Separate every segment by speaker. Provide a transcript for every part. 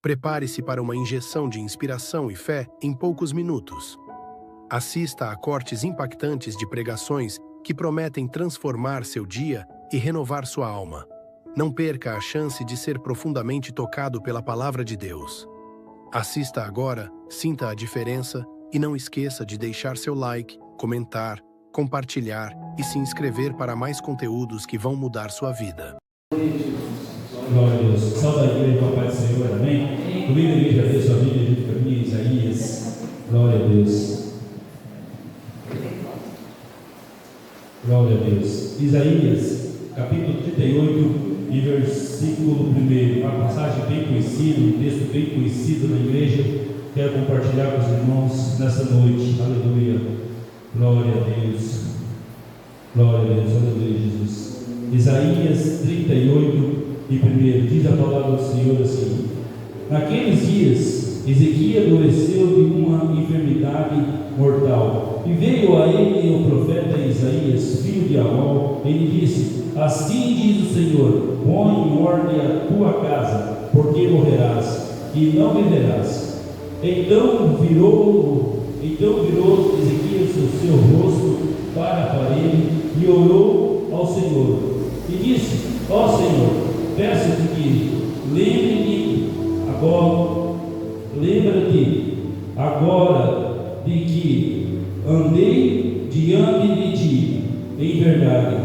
Speaker 1: Prepare-se para uma injeção de inspiração e fé em poucos minutos. Assista a cortes impactantes de pregações que prometem transformar seu dia e renovar sua alma. Não perca a chance de ser profundamente tocado pela palavra de Deus. Assista agora, sinta a diferença e não esqueça de deixar seu like, comentar, compartilhar e se inscrever para mais conteúdos que vão mudar sua vida.
Speaker 2: Glória a Deus. Salve a igreja com a paz do Senhor, amém? Comigo a igreja fez sua Bíblia junto com a minha, Isaías. Glória a Deus. Glória a Deus. Isaías, capítulo 38 e versículo 1. Uma passagem bem conhecida, um texto bem conhecido na igreja. Quero compartilhar com os irmãos nessa noite. Aleluia. Glória a Deus. Glória a Deus. Aleluia, Jesus. Isaías 38 e 1. Diz a palavra do Senhor assim: naqueles dias, Ezequias adoeceu de uma enfermidade mortal, e veio a ele o profeta Isaías, filho de Amós. Ele disse: assim diz o Senhor, põe em ordem a tua casa, porque morrerás e não viverás. Então virou Ezequias o seu rosto para a parede e orou ao Senhor, e disse: ó Senhor, peço-te que lembre-te agora de que andei diante de ti em verdade,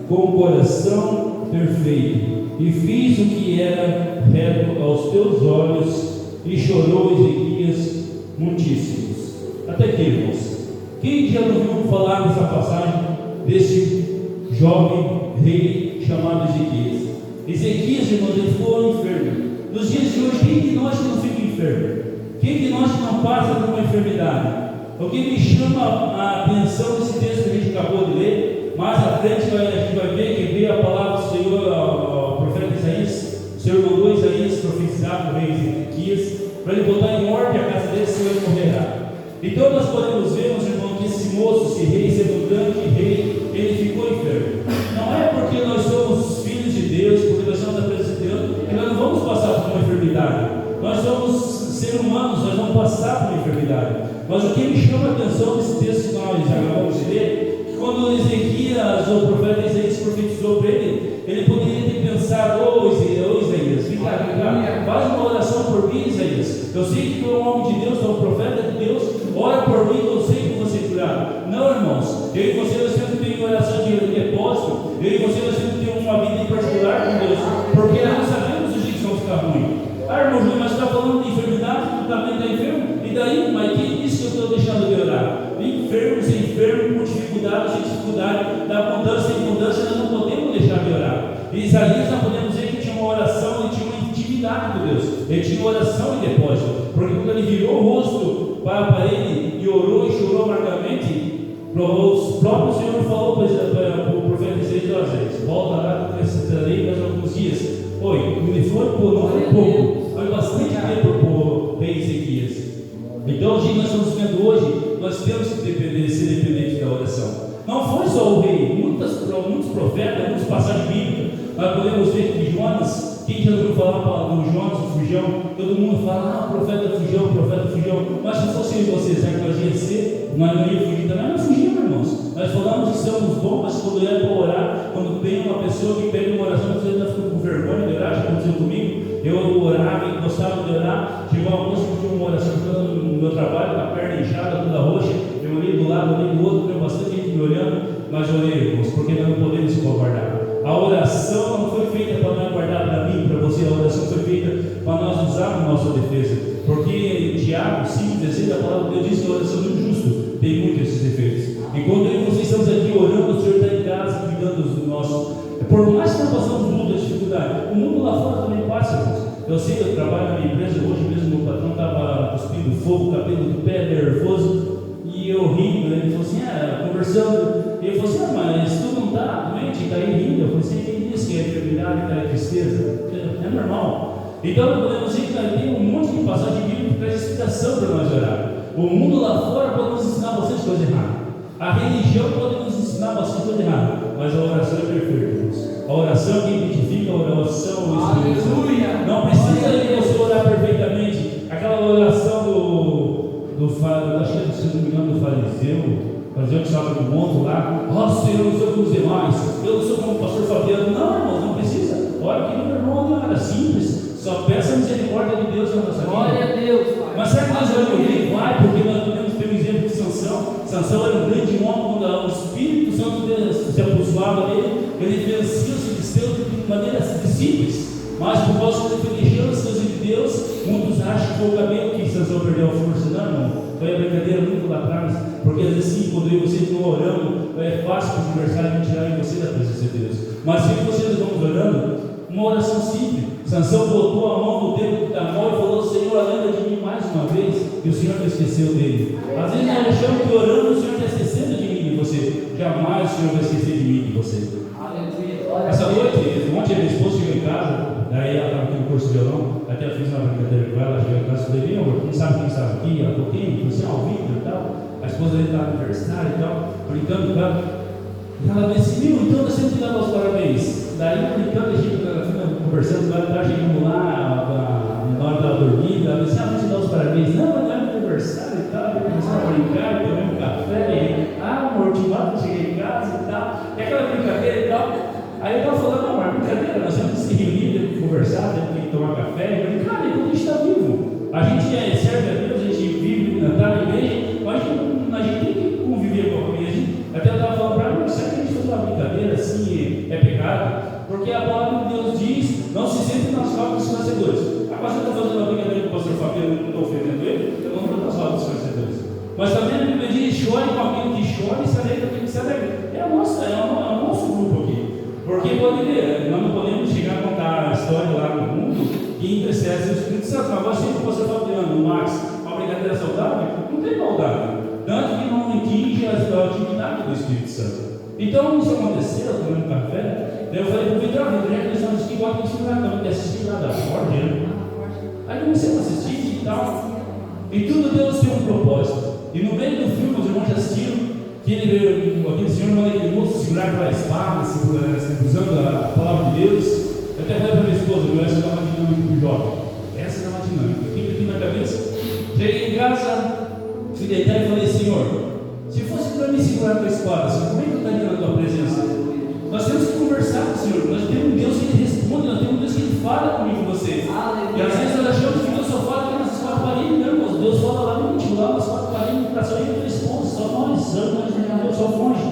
Speaker 2: com o coração perfeito, e fiz o que era reto aos teus olhos. E chorou Ezequias muitíssimos. Até aqui, irmãos, quem já ouviu falar nessa passagem desse jovem rei chamado Ezequias? Ezequias, irmãos, ele foi enfermo. Nos dias de hoje, quem de nós não fica enfermo? Quem de nós não passa por uma enfermidade? O que me chama a atenção desse texto que a gente acabou de ler, mais à frente a gente vai ver que veio a palavra do Senhor ao profeta Isaías. O Senhor mandou Isaías profetizar para o rei Ezequias, para ele botar em ordem a casa dele, senão ele morrerá. Então nós podemos ver, meus irmãos, que esse moço, esse rei, sendo um grande rei, ele ficou enfermo. Não é porque nós somos filhos de Deus, porque nós somos da presença de Deus, que nós não vamos passar por uma enfermidade. Nós somos seres humanos, nós vamos passar por uma enfermidade. Mas o que me chama a atenção nesse texto que nós acabamos de ler, que quando Ezequias, o profeta Isaías, profetizou para ele, ele poderia ter pensado: ô Isaías, vem cá, faz uma oração por mim, Isaías. Eu sei que tu é um homem de Deus, tu é um profeta de Deus, ora por mim, eu sei que você curar. Não, irmãos, eu e você nós temos que ter oração de depósito, eu e você nós temos que ter uma vida em particular com Deus, porque nós não sabemos os dias que vão ficar ruins. Irmão, mas está falando de enfermidade, tu também está enfermo, e daí? Mas quem disse que eu estou deixando de orar? Enfermos, com dificuldade, sem dificuldade, da abundância em abundância, nós não podemos deixar de orar. E Isaías, nós podemos ver que tinha uma oração, ele tinha uma intimidade com Deus, ele tinha uma oração em depósito, porque quando ele virou o rosto para a parede e orou e chorou amargamente, o próprio Senhor falou para o profeta Isaías: volta lá, que eu necessitarei mais alguns dias. Oi, não foi pouco, foi bastante tempo para o rei Ezequias. Então, o que nós estamos vendo hoje, nós temos que ser dependentes da oração. Não foi só o rei, muitos profetas, muitas passagens bíblicas. Nós podemos ver que Jonas, quem já ouviu falar do Jonas, o fujão? Todo mundo fala: profeta fujão. Mas se fosse vocês, sabe que nós ia ser? Nós não ia fugir também, nós fugimos, irmãos. Nós falamos que somos bons, mas quando é para orar, quando tem uma pessoa que pede uma oração, você está ficando com vergonha de orar. Já aconteceu comigo. Eu orava e gostava de orar. Chegou uma moça que tinha uma oração no meu trabalho, com a perna inchada, toda roxa. Eu olhei do lado, olhei do outro, tem bastante gente me olhando, mas olhei, irmãos, porque nós não podemos se guardar. A oração não foi feita para nós guardar para mim, para você. A oração foi feita para nós usarmos a nossa defesa. Porque Tiago 5,16, a palavra de Deus diz que a oração do justo tem muitos esses efeitos. Enquanto eu e vocês estamos aqui orando, o Senhor está em casa cuidando dos nossos. Por mais que nós passamos muita dificuldade, o mundo lá fora também passa, irmãos. Eu sei, eu trabalho na minha empresa, hoje mesmo meu patrão estava cuspindo fogo, cabelo do pé, nervoso, e eu rindo, ele falou assim, conversando, e ele falou assim: mas tu não está doente, está aí rindo? Eu falei assim: quem disse que é enfermidade, que é tristeza? É normal. Então podemos ver que tem um monte de passagem bíblica que traz explicação para nós orar. O mundo lá fora pode nos ensinar bastante coisa errada, a religião pode nos ensinar bastante coisa errada, mas a oração é perfeita, irmãos. A oração que identifica, a oração, o Espírito Santo. Não precisa de você orar perfeitamente. fazer um salto no monte lá. Senhor, eu não sou como os demais, eu não sou como o pastor Fabiano. Não, irmãos, não precisa. Olha que meu irmão não era simples. Só peça a misericórdia de Deus na nossa vida.
Speaker 3: Glória a Deus, Pai.
Speaker 2: Mas será que nós vamos ouvir? Vai, porque nós podemos ter um exemplo de Sansão. Sansão era um grande homem, quando o Espírito Santo se apossuava nele, ele vencia os filisteus de maneira simples. Mas por causa de proteger as coisas de Deus, muitos acham que foi o cabelo que Sansão perdeu a força. Não, irmão. Foi a brincadeira muito lá atrás. Porque às vezes sim, quando eu e você não oramos, é fácil para o adversário tirar em você da presença de Deus. Mas se vocês vão orando, uma oração simples. Sansão botou a mão no dedo da mão e falou: Senhor, lembra de mim mais uma vez. E o Senhor não esqueceu dele. Às vezes nós achamos que orando o Senhor está esquecendo de mim e de você. Jamais o Senhor vai esquecer de mim e de você. Essa noite, ontem a minha esposa chegou em casa. Daí ela estava aqui no curso de violão. Até eu fiz uma brincadeira com ela. Chegou em casa e falei: meu amor, quem sabe quem estava aqui? Ela falou: quem? Eu falei: ao vivo e tal. A esposa dele estava no aniversário e tal, brincando com ela. E ela disse: meu, então nós temos que dar os parabéns. Daí, brincando, a gente conversando, chegamos lá na hora da dormida. Ela disse: vamos te dar os parabéns. Não, mas não é meu aniversário e tal. Começamos a brincar, tomamos um café. Amor, te mato, cheguei em casa e tal. E aquela brincadeira e tal. Aí eu estava falando: não, mas brincadeira, nós temos que se reunir, temos que conversar, temos que tomar café. Eu falei: cara, enquanto a gente está vivo, a gente serve a Deus, a gente vive, está na igreja, mas a gente tem que conviver com a igreja. Até eu estava falando para ela: será que a gente faz uma brincadeira assim é pecado? Porque a palavra de Deus diz: não se sentem nas rodas dos vencedores. A pastora está fazendo uma brincadeira com o pastor Fabiano, não estou ofendendo ele, eu não estou nas rodas dos vencedores. Mas também a Bíblia diz: chore com aquele que chora e se alegra com aquele que se alegra. É o nosso grupo aqui. Porque pode ver, nós não podemos chegar a contar a história lá no mundo que entristece o Espírito Santo. Mas você, o pastor Fabiano, o Max, uma brincadeira saudável, não tem maldade. Tanto que não atinge a atividade do Espírito Santo. Então, isso aconteceu, eu tomei um café. Daí eu falei para o Vitor: já que eles estão assistindo, bota isso lá, então, assistir lá da Ford, né? Aí comecei a assistir e tal. E tudo Deus tem um propósito. E no meio do filme, os irmãos já assistiram que aquele senhor manda aquele moço segurar aquela espada, usando a palavra de Deus. Eu até falei para minha esposa: essa é uma dinâmica do jovem. Essa é uma dinâmica. Fica aqui na cabeça. Cheguei em casa, fui deitar e falei: Senhor, se fosse para mim segurar a tua espada, como é que eu estaria na tua presença? Nós temos que conversar com o Senhor. Nós temos um Deus que Ele responde, nós temos um Deus que Ele fala comigo e você. E às vezes nós achamos que Deus só fala aqui nas quatro paredes, não, irmãos. Deus fala lá no íntimo, lá nas quatro paredes, para só ir a tua esposa, só nós, Deus só foge.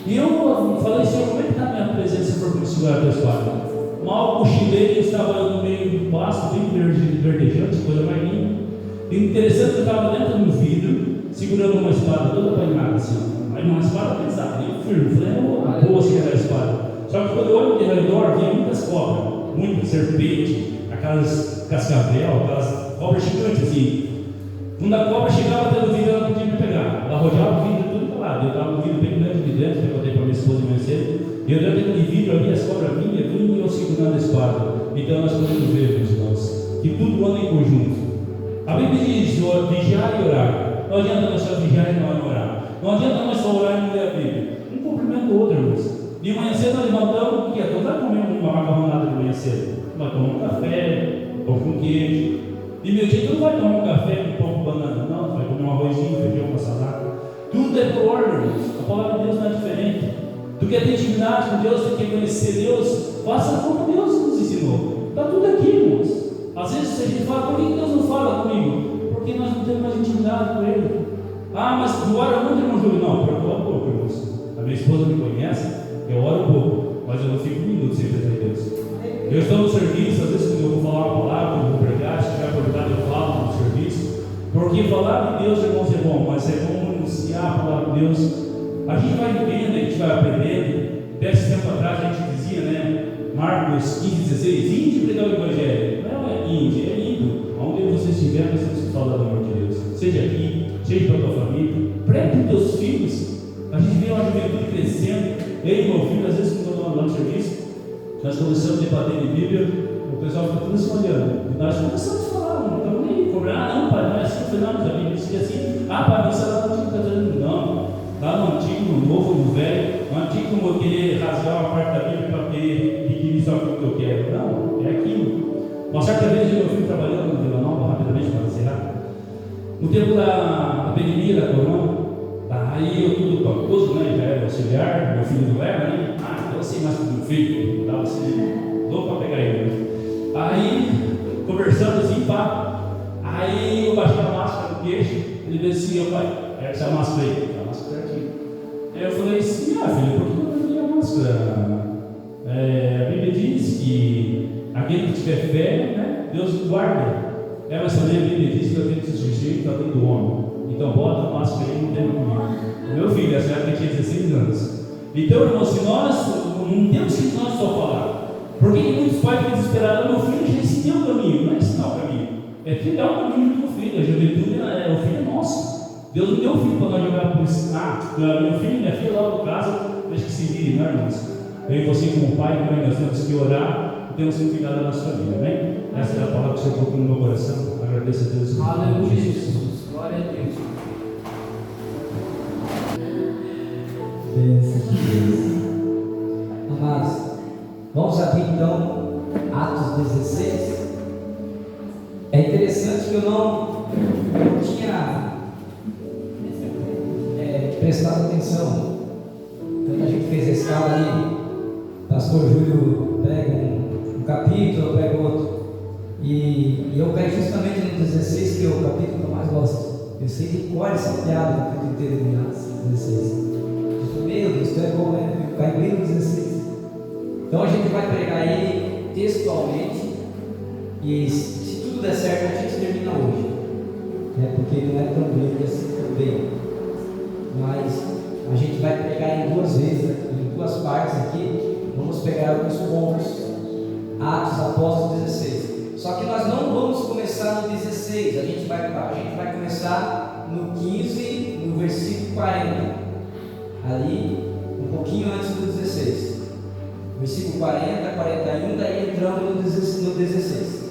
Speaker 2: E eu falei: Senhor, como é que está a minha presença se for para segurar a tua espada? Mal cochilei, eu estava no meio do pasto, bem verdejante, coisa mais linda. E interessante que eu estava dentro do vidro, segurando uma espada toda apanhada assim. Aí uma espada pesada, eu firme, falei: boa segurar a espada. Só que quando eu olho de redor, vinha muitas cobras, muitas serpentes, aquelas cascavel, aquelas cobras gigantes assim. Quando a cobra chegava até o vidro, ela podia me pegar. Ela rodeava o vidro tudo para lá. Eu estava no vidro bem dentro de dentro, que eu contei para minha esposa mais cedo. E eu dentro daquele vidro ali, as cobras vinham, e eu segurando a espada. Então nós podemos ver, meus irmãos, que tudo anda em conjunto. A Bíblia diz: vigiar e orar. Não adianta nós só vigiar e não orar. Não adianta nós só orar e não ler a Bíblia. Um cumprimenta o outro, irmãos. De manhã cedo nós levantamos, o que é? Não vai comer uma macarronada de manhã cedo. Vai tomar um café, pão com queijo. E meu dia tu não vai tomar um café com pão com banana, não. Vai comer um arrozinho, feijão, uma salada. Tudo é por ordem, irmãos. A palavra de Deus não é diferente. Tu quer ter intimidade com Deus, tu quer conhecer Deus, faça como Deus nos ensinou. Está tudo aqui, irmãos. Às vezes a gente fala: por que Deus não fala comigo? Porque nós não temos mais intimidade com Ele. Mas tu ora muito, irmão Júlio? Não, eu oro pouco, irmãos. A minha esposa me conhece, eu oro pouco, mas eu não fico um minuto sem pensar em Deus. Eu estou no serviço, às vezes quando eu vou falar uma palavra, eu vou pregar, se tiver oportunidade eu falo no serviço. Porque falar de Deus, irmãos, é bom, mas é bom anunciar a palavra de Deus. A gente vai vivendo, a gente vai aprendendo. Desse tempo atrás a gente dizia, né? Marcos 15:16, ide pregar o Evangelho. Não é ide, é indo. Onde você estiver, nós temos que falar do amor de Deus. Seja aqui, seja para a tua família, prega para os teus filhos. A gente vê uma juventude crescendo. Eu e meu filho, às vezes, quando eu estou lá no serviço, nós começamos a debater de Bíblia, o pessoal fica tudo se olhando. E nós começamos a falar, não estamos nem cobrar, não, pai, não é assim, não, a Bíblia diz assim: pai, isso lá no Antigo Testamento, não. Lá no Antigo, no Novo, no Velho. No Antigo, não vou querer rasgar uma parte da Bíblia para ter adquirir só aquilo que eu quero. Não, é aquilo. Uma certa vez, meu filho trabalhando no Vila Nova, rapidamente para encerrar, no tempo da pandemia da corona, Aí eu tudo pamposo, né? Já era auxiliar, meu filho não era, né? Eu sei mais que meu filho, dava assim, louco para pegar ele. Né? Aí, conversando assim, pá. Aí eu baixei a máscara no queixo, ele disse assim, pai, essa é a máscara aí, a máscara aqui. Aí eu falei assim, filho, por que eu não vi a máscara? A Bíblia diz que aquele que tiver fé, né, Deus o guarda. Mas também a Bíblia diz que eu tenho que se sujeito à lei do homem. Então bota a máscara aí, não tem comigo. O meu filho, essa época tinha 16 anos. Então, irmão, se nós não temos que nós só falar, por que muitos pais ficam desesperados? Meu filho já ensinou o caminho, não é ensinar o caminho, é trilhar o caminho do meu filho. A juventude, o filho é nosso. Deus não deu o filho para nós jogar por ensinar. Meu filho e minha filha lá no caso, deixa que se vire, não é, irmãos? Eu e você, como pai, como nós temos que orar, temos que cuidar da nossa família, amém? Essa é a palavra que o Senhor colocou no meu coração. Agradeço a Deus.
Speaker 3: Aleluia, Jesus. Glória a Deus. Bênção de Deus. Amados, vamos abrir então Atos 16. É interessante que eu não tinha prestado atenção. Quando a gente fez a escala ali, o pastor Júlio pega um capítulo, pega outro. E eu pego justamente no 16, que é o capítulo que eu mais gosto. Eu sei de cor essa piada do capítulo inteiro de Atos 16. Meu Deus, tu é bom, né? Vai bem no 16. Então a gente vai pregar ele textualmente. E se tudo der certo, a gente termina hoje. Porque ele não é tão grande assim também. Mas a gente vai pregar em duas vezes, em duas partes aqui. Vamos pegar alguns pontos. Atos Apóstolos 16. Só que nós não vamos começar no 16. A gente vai começar no 15, no versículo 40. Ali, um pouquinho antes do 16. Versículo 40, 41, daí entramos no 16.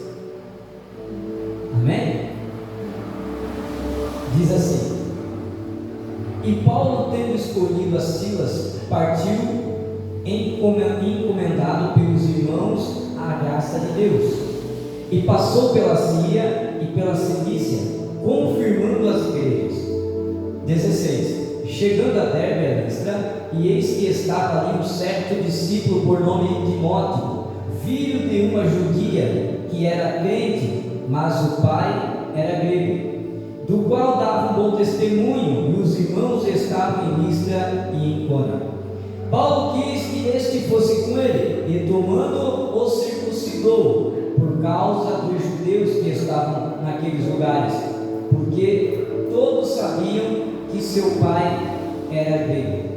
Speaker 3: Amém? Diz assim: E Paulo, tendo escolhido a Silas, partiu encomendado pelos irmãos à graça de Deus, e passou pela Síria e pela Cilícia, confirmando as igrejas. 16. Chegando a Derbe, a Listra, e eis que estava ali um certo discípulo por nome Timóteo, filho de uma judia, que era crente, mas o pai era grego, do qual dava um bom testemunho, e os irmãos estavam em Listra e em Icônio. Paulo quis que este fosse com ele, e tomando-o, o circuncidou, por causa dos judeus que estavam naqueles lugares, porque todos sabiam que seu pai era grego.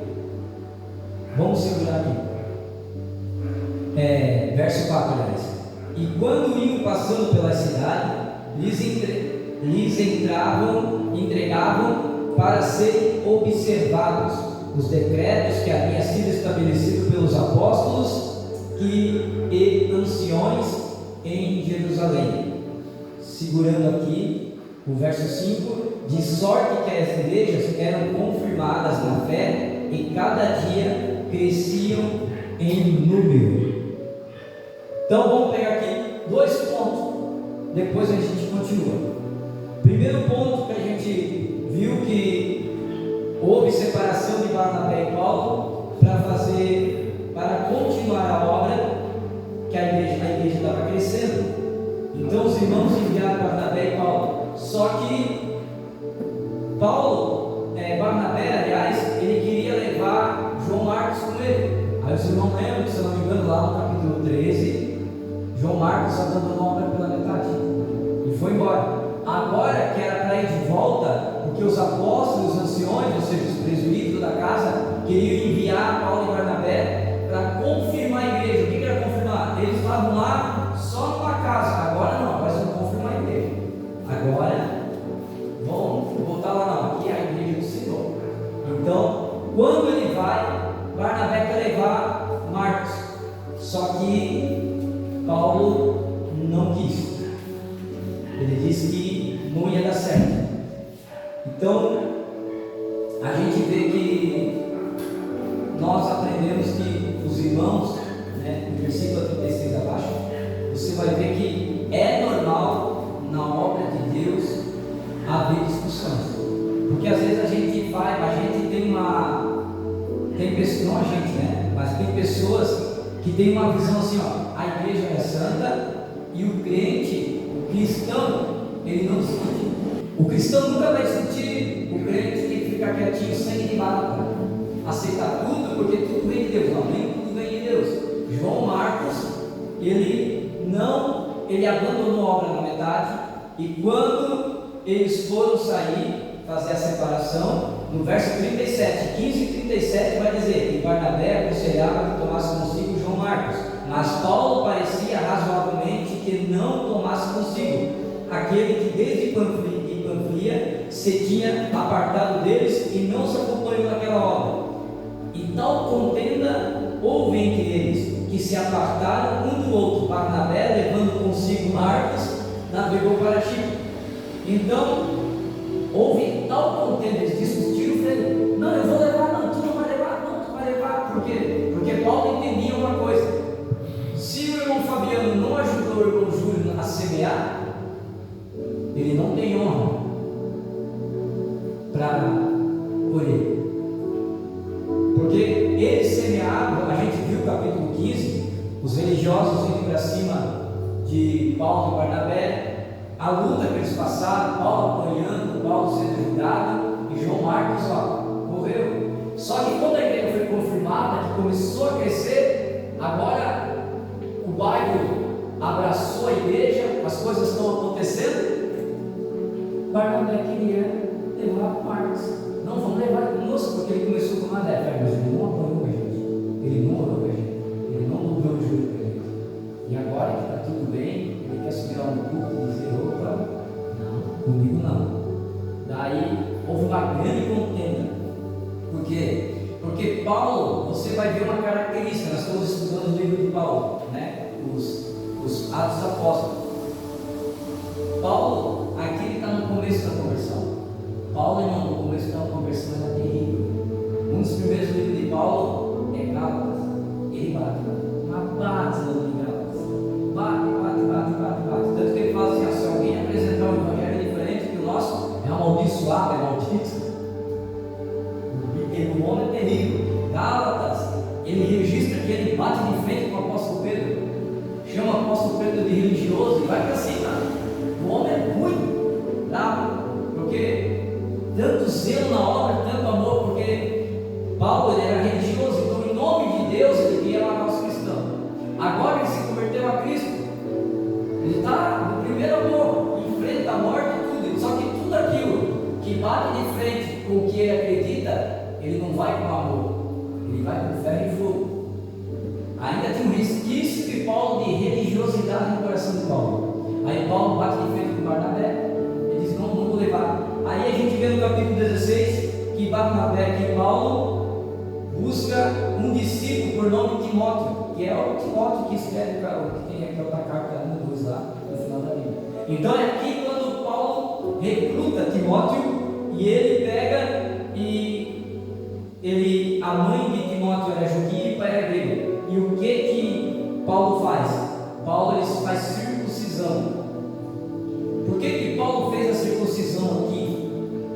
Speaker 3: Vamos segurar aqui. Verso 4, aliás. E quando iam passando pela cidade, lhes entregavam para serem observados os decretos que haviam sido estabelecidos pelos apóstolos e anciões em Jerusalém. Segurando aqui o verso 5, de sorte que as igrejas eram confirmadas na fé e cada dia cresciam em número. Então vamos pegar aqui 2 pontos, depois a gente continua. Primeiro ponto que a gente viu que houve separação de Barnabé e Paulo para continuar a obra, que a igreja estava crescendo. Então os irmãos enviaram Barnabé e Paulo. Só que Barnabé, aliás, ele queria levar João Marcos com ele. Aí os irmãos lembram, se eu não me engano, lá no capítulo 13, João Marcos abandonou a obra pela metade e foi embora. Agora que era para ir de volta, porque os apóstolos, os anciões, ou seja, os presbíteros da casa, queriam enviar Paulo e Barnabé para confirmar a igreja. O que era confirmar? Eles estavam lá só numa casa. Agora não, agora vão confirmar a igreja. Agora vão voltar lá não, aqui é a igreja do Senhor. Então, quando ele vai, Barnabé quer levar Marcos. Só que Paulo não quis. Ele disse que não ia dar certo. Então, a gente vê que nós aprendemos que os irmãos, no versículo 36 abaixo, você vai ver que é normal na obra de Deus haver discussões. Porque às vezes a gente pessoas, não a gente, né? Mas tem pessoas que têm uma visão assim, ó, a igreja é santa e o crente, o cristão, ele não discute. O cristão nunca vai discutir, o crente tem que ficar quietinho, sangue de barata, aceitar tudo, porque tudo vem de Deus. Não, nem tudo vem de Deus. João Marcos, ele abandonou a obra na metade, e quando eles foram sair, fazer a separação, no verso 37, 15 e 37 vai dizer que Barnabé aconselhava que tomasse consigo João Marcos, mas Paulo parecia razoavelmente que não tomasse consigo aquele que desde Panfilia se tinha apartado deles e não se acompanhou naquela obra. E tal contenda houve entre eles, que se apartaram um do outro. Barnabé, levando consigo Marcos, navegou para Chipre. Então, houve tal contenda, eles discutiram, falei, não, eu vou levar, não, tu não vai levar, não, tu vai levar. Por quê? Porque Paulo entendia uma coisa: se o irmão Fabiano não ajudou o irmão Júlio a semear, ele não tem honra para colher. Porque eles semearam, a gente viu o capítulo 15, os religiosos indo para cima de Paulo e Barnabé, a luta que eles passaram, Paulo apanhando, Paulo sendo julgado, e João Marcos, morreu. Só que quando a igreja foi confirmada, que começou a crescer, agora o bairro abraçou a igreja, as coisas estão acontecendo. Barnabé queria levar Marcos. Não, vamos levar conosco, porque ele começou com uma ideia, mas ele não apanhou a gente, ele não orou com a gente, ele não dobrou o joelho para a gente. E agora que está tudo bem, ele quer subir lá no culto e dizer: opa, não, comigo não. Daí houve uma grande contenda. Por quê? Porque Paulo, você vai ver uma característica, nós estamos estudando o livro de Paulo, né? Os Atos Apóstolos. Paulo, aqui ele está no começo da conversão. Paulo, irmão, no começo da conversão era terrível. Um dos primeiros livros de Paulo é Gálatas. Ele bate no livro de Gálatas. Bate. Tanto que ele fala assim: se alguém apresentar um evangelho diferente que o nosso, é amaldiçoado, é maldito. O homem é terrível. Gálatas, ele registra que ele bate de frente com o apóstolo Pedro, chama o apóstolo Pedro de religioso e vai para cima. O homem é ruim, bravo, porque tanto zelo na obra, tanto amor, porque Paulo ele era religioso, então em nome de Deus ele queria lavar os cristãos. Agora ele se converteu a Cristo, ele está no primeiro amor, enfrenta a morte e tudo, só que tudo aquilo que bate de frente com o que ele acredita, ele não vai com amor, ele vai com ferro e fogo. Ainda tinha um resquício de Paulo de religiosidade no coração de Paulo. Aí Paulo bate de frente com Barnabé e diz: não vou levar. Aí a gente vê no capítulo 16 que Barnabé, que Paulo busca um discípulo por nome Timóteo, que é o Timóteo que escreve para o que tem aqui outra carta no 2 lá no final da Bíblia. Então é aqui quando Paulo recruta Timóteo e ele pega a mãe de Timóteo era judia e o pai era grego. E o que Paulo faz? Paulo ele faz circuncisão. Por que Paulo fez a circuncisão aqui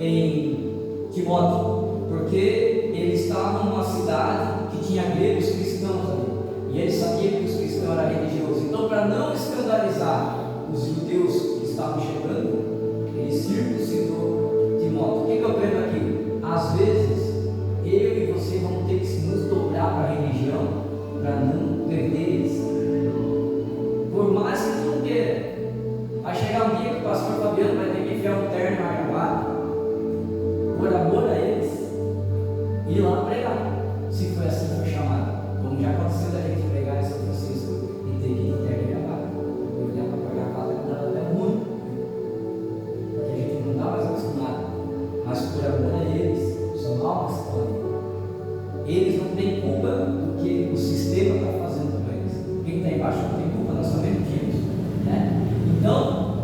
Speaker 3: em Timóteo? Porque ele estava numa cidade que tinha gregos cristãos ali, e ele sabia que os cristãos eram religiosos. Então, para não escandalizar os judeus que estavam chegando, ele circuncidou Timóteo. O que eu aprendo aqui? Às vezes eu e você vamos ter que nos dobrar para a religião para não perder eles. Por mais que tu não queira, vai chegar um dia que o pastor Fabiano vai ter que enfiar um terno na gravata, por amor a eles, e ir lá pregar, se foi assim que foi chamado. Como já aconteceu da gente pregar em São Francisco e ter que ir de terno e gravata. Eu olhar para a gravata que dava até muito, porque a gente não está mais acostumado, mas por amor a eles, são almas que podem. Eles não têm culpa do que o sistema está fazendo com eles. Quem está embaixo não tem culpa, nós também não temos, né? Então,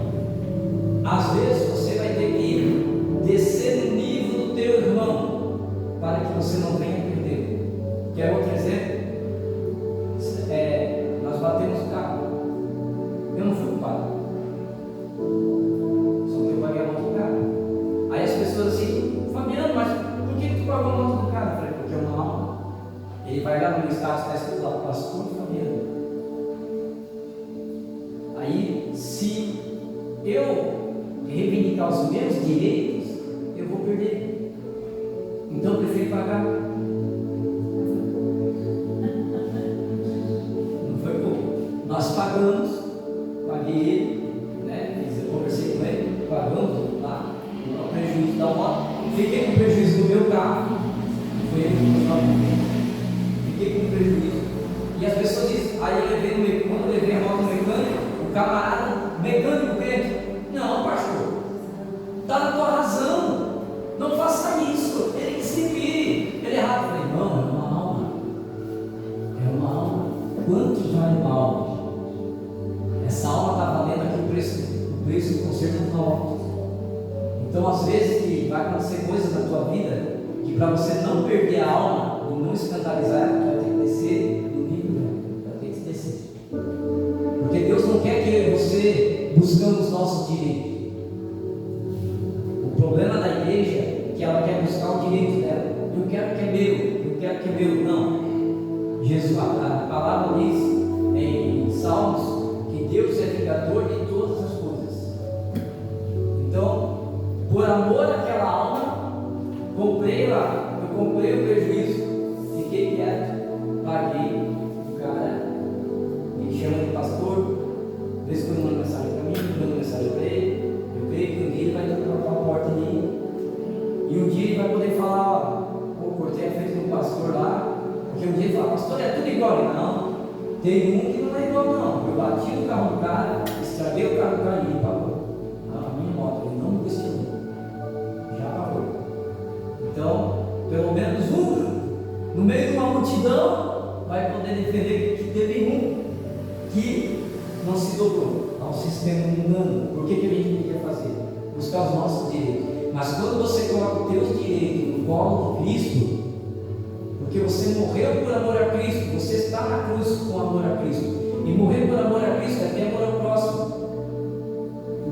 Speaker 3: às vezes você vai ter que descer no nível do teu irmão, para que você não venha Ele vai lá no meu status, está escrito lá, pastor Fabiano. Aí, se eu reivindicar os meus direitos, eu vou perder. Então eu prefiro pagar. Não foi pouco. Nós pagamos, paguei ele, né? Eu conversei com ele, pagamos lá, o prejuízo da moto, fiquei com prejuízo do meu carro, foi ele que comprou o fiquei com prejuízo. E as pessoas dizem, aí eu levei no mecânico, quando eu levei a moto no mecânico, o camarada, mecânico crente, não, pastor, está na tua razão, não faça isso, ele que se vire, ele é errado. Eu falei, não, é uma alma, quanto vale uma alma? Essa alma está valendo aqui o preço do conserto do moto. Então, às vezes, que vai acontecer coisas na tua vida, que para você não perder a alma e não escandalizar, tu vai ter que descer do nível, vai ter que descer. Porque Deus não quer que eu e você buscamos nossos direitos. O problema da igreja é que ela quer buscar o direito dela. Eu quero que é meu, não. Jesus, a palavra diz em Salmos que Deus é vingador de todas as coisas. Então, por amor àquela alma, eu comprei o prejuízo, fiquei quieto, paguei. O cara me chama de pastor, vez que eu mando mensagem para mim, mando mensagem para ele. Eu creio que um dia ele vai trocar a porta ali, e um dia ele vai poder falar: ó, cortei a frente do pastor lá, porque um dia ele fala: pastor, é tudo igual. Não, tem um que não é igual, não. Eu bati no carro do cara, estraguei o carro do cara e ele pagou. A minha moto, ele não me questionou, já pagou. Então, pelo menos um, no meio de uma multidão, vai poder defender que teve um que não se dobrou ao sistema mundano. Por que a gente podia fazer? Buscar os nossos direitos. Mas quando você coloca os teus direitos no colo de Cristo, porque você morreu por amor a Cristo, você está na cruz com amor a Cristo, e morrer por amor a Cristo é ter amor ao próximo.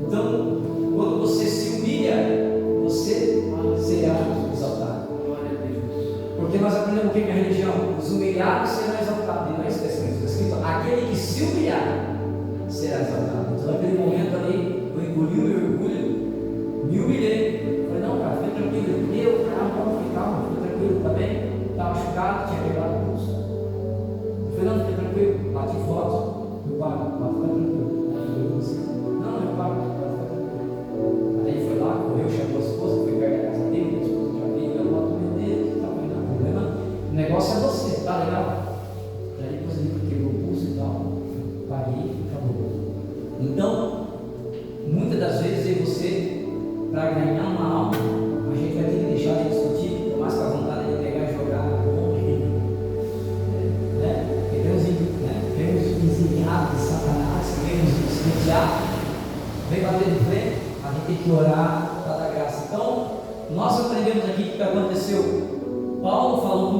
Speaker 3: Então, quando você se humilha, você será exaltado. Porque nós aprendemos o que é a religião? Os humilhados serão exaltados. E não é isso que está escrito: aquele que se humilhar será exaltado. Então, naquele momento ali, eu engoli o meu orgulho, me humilhei. Falei: não, cara, fica tranquilo. Meu carro, calma, fica tranquilo, tá bem? Estava machucado, tinha quebrado o pulso. Eu falei: não, fica tranquilo, bati foto, eu pago, pode ficar tranquilo. Não, eu pago, pode ficar tranquilo. Aí ele foi lá, correu, chamou a esposa, foi perto da casa dele, a esposa já veio, eu boto o meu dedo e tal. Não, problema, o negócio é você, tá legal? Aí depois ele quebrou o pulso e tal, paguei e acabou. Então, muitas das vezes eu e você, para ganhar uma alma, a gente vai ter que deixar de discutir, mais com a vontade de pegar e jogar na bomba, né? Temos ensinado de Satanás, temos de diabo, vem bater de frente, a gente tem que orar para dar graça. Então, nós aprendemos aqui o que aconteceu. Paulo falou com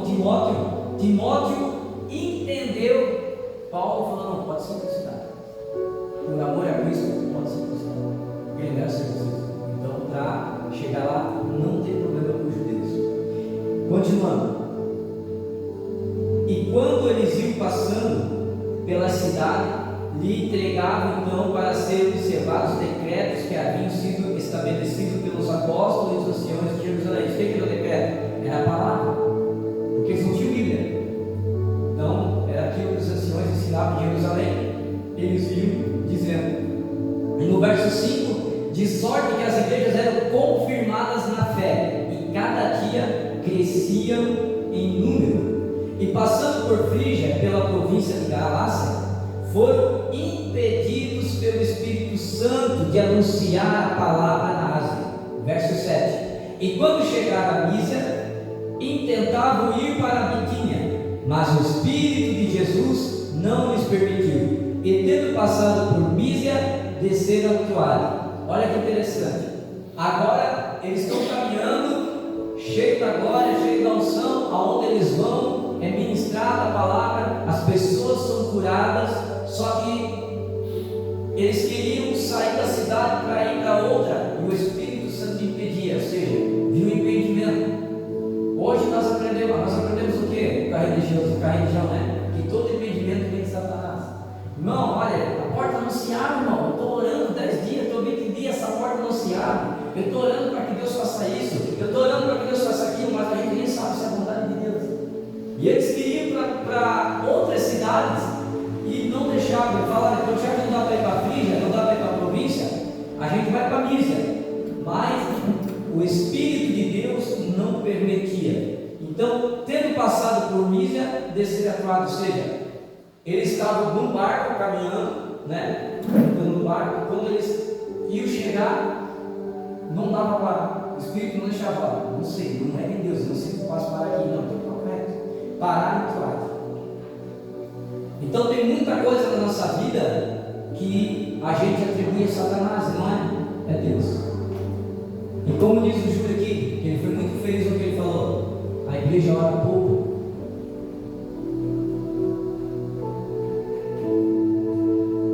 Speaker 3: Timóteo entendeu. Paulo falou: não, pode circuncidar. Por amor a Cristo, pode circuncidar. Ele não era circuncidado. Então, para chegar lá, não tem problema com os judeus. Continuando. E quando eles iam passando pela cidade, lhe entregavam então para serem observados os decretos que haviam sido estabelecidos pelos apóstolos e os anciões de Jerusalém. O que era o decreto? Era a palavra, porque eles não tinham Bíblia. Então, era aquilo que os anciões ensinavam em Jerusalém. Eles iam dizendo. E no verso 5, de sorte que as igrejas eram confirmadas na fé, e cada dia cresciam em número. E passando por Frígia, pela província de Galácia, foram impedidos pelo Espírito Santo de anunciar a palavra na Ásia. Verso 7. E quando chegaram a Mísia, intentavam ir para a Bitínia, mas o Espírito de Jesus não lhes permitiu. E tendo passado por Mísia, desceram a Troade. Olha que interessante. Agora eles estão caminhando, cheio da glória, cheio da unção. Aonde eles vão é ministrada a palavra, as pessoas são curadas. Só que eles queriam sair da cidade para ir para outra, e o Espírito Santo impedia, ou seja, viu o impedimento. Hoje nós aprendemos o que? Ficar religioso, ficar eu estou orando para que Deus faça isso, eu estou orando para que Deus faça aquilo, mas a gente nem sabe se é a vontade de Deus. E eles queriam ir para outras cidades e não deixavam. Falaram, então já que não dá para ir para a Frígia, não dá para ir para a província, a gente vai para a Mísia. Mas o Espírito de Deus não permitia. Então, tendo passado por Mísia, desceram a Troade, ou seja, eles estavam num barco caminhando, né? No barco, quando eles iam chegar, não dava para. O Espírito não deixava, não sei, não é de Deus, não sei se eu posso parar aqui, não, estou correto. Parar em Troade. Então tem muita coisa na nossa vida que a gente atribui a Satanás, não é? É Deus. E como diz o Júlio aqui, que ele foi muito feliz no que ele falou, a igreja ora pouco.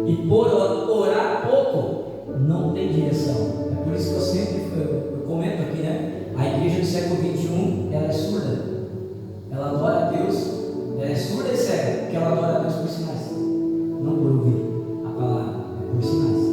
Speaker 3: E por orar pouco, não tem direção. É por isso que eu sempre eu comento aqui, né? A igreja do século XXI, ela é surda. Ela adora a Deus, ela é surda e cega, porque ela adora a Deus por sinais. Não por ouvir a palavra, é por sinais.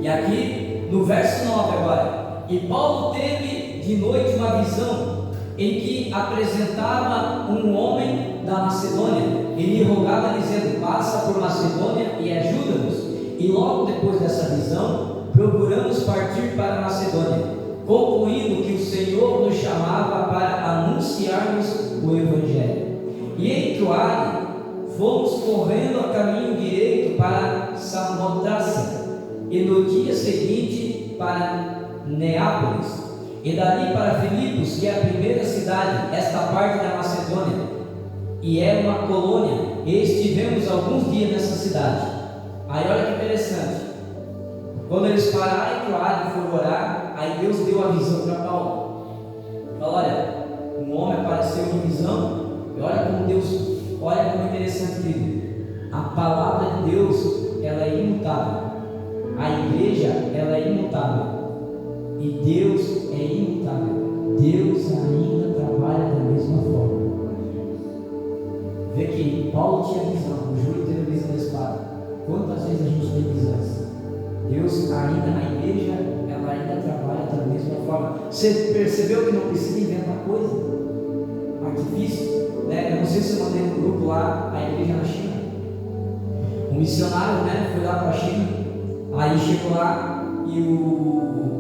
Speaker 3: E aqui, no verso 9 agora, e Paulo teve de noite uma visão em que apresentava um homem da Macedônia. Ele rogava dizendo, passa por Macedônia e ajuda-nos. E logo depois dessa visão, procuramos partir para a Macedônia, concluindo que o Senhor nos chamava para anunciarmos o Evangelho. E em Troade, fomos correndo a caminho direito para Samotrácia, e no dia seguinte para Neápolis, e dali para Filipos, que é a primeira cidade, esta parte da Macedônia, e é uma colônia, e estivemos alguns dias nessa cidade. Aí olha que interessante, quando eles pararam em Troade e foram orar, aí Deus deu a visão para Paulo. Falou, olha, um homem apareceu em visão, e olha como Deus, olha como é interessante, querido. A palavra de Deus, ela é imutável. A igreja, ela é imutável. E Deus é imutável. Deus ainda trabalha da mesma forma. Vê que Paulo tinha visão, o Júlio teve a visão da espada. Quantas vezes a gente tem visões? Deus ainda, na igreja, ela ainda trabalha da mesma forma. Você percebeu que não precisa inventar coisa? Artifício, né? Eu não sei se eu mandei no grupo lá, a igreja na China. Um missionário, né, foi lá para a China, aí chegou lá e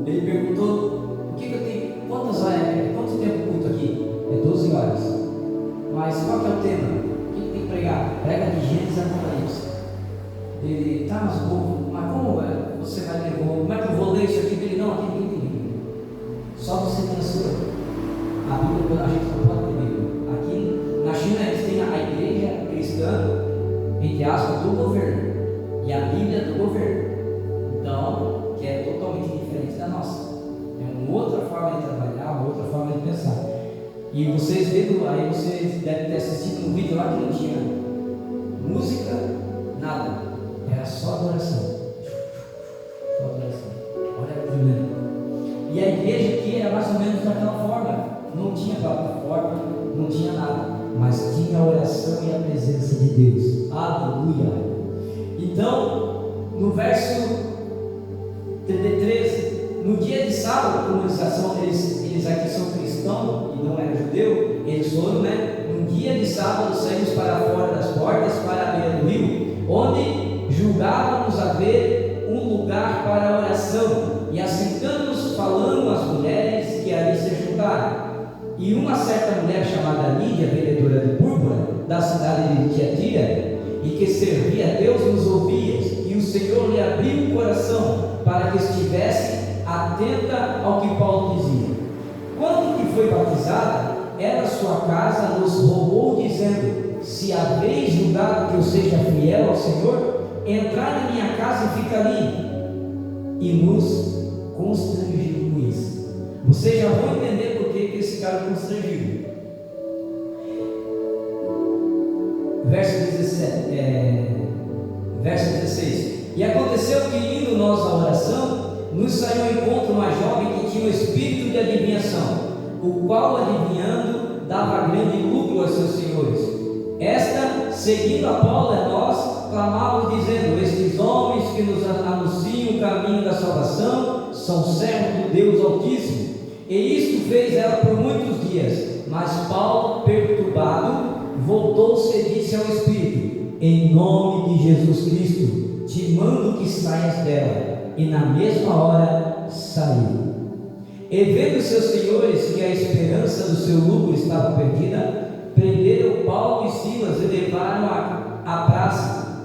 Speaker 3: ele perguntou, o que eu tenho, quantas horas, quanto tempo culto aqui? É 12 horas. Mas qual que é o tema? O que tem que pregar? Prega de Gênesis a Apocalipse. Ele, tá, mas como você vai ler? Como é que eu vou ler isso aqui? Ele, não, aqui ninguém tem Bíblia. Só você tem a sua. A Bíblia, a gente não pode ter Bíblia. Aqui na China eles têm a igreja cristã, entre aspas, do governo, e a Bíblia do governo. Então, que é totalmente diferente da nossa. É uma outra forma de trabalhar, uma outra forma de pensar. E vocês vendo, aí vocês devem ter assistido um vídeo lá que não tinha música, nada. Era só adoração. Só adoração. Olha que tremendo. E a igreja aqui era mais ou menos daquela forma. Não tinha plataforma, não tinha nada. Mas tinha a oração e a presença de Deus. Aleluia. Então, no verso 13, no dia de sábado, como eles aqui são cristãos e não eram judeu, eles foram, né? No dia de sábado saímos para fora das portas, para a beira do rio, onde julgávamos haver um lugar para a oração, e assentando-nos falando às mulheres que ali se juntaram. E uma certa mulher chamada Lídia, vendedora de púrpura, da cidade de Tiatira, e que servia a Deus, nos ouvia, e o Senhor lhe abriu o coração para que estivesse atenta ao que Paulo dizia. Quando que foi batizada, ela, sua casa, nos rogou, dizendo: se haveis julgado que eu seja fiel ao Senhor, entrai na minha casa e fica ali. E nos constrangiu com isso. Vocês já vão entender por que esse cara constrangiu. Verso 16. E aconteceu que, indo nós à oração, nos saiu ao encontro uma jovem que tinha o espírito de adivinhação, o qual, adivinhando, dava grande lucro aos seus senhores. Esta, seguindo a Paulo e nós, clamávamos dizendo: estes homens que nos anunciam o caminho da salvação são servos do Deus Altíssimo. E isto fez ela por muitos dias. Mas Paulo, perturbado, voltou-se e disse ao Espírito: em nome de Jesus Cristo, te mando que saias dela. E na mesma hora saiu. E vendo seus senhores que a esperança do seu lucro estava perdida, prenderam Paulo e Silas e levaram à praça,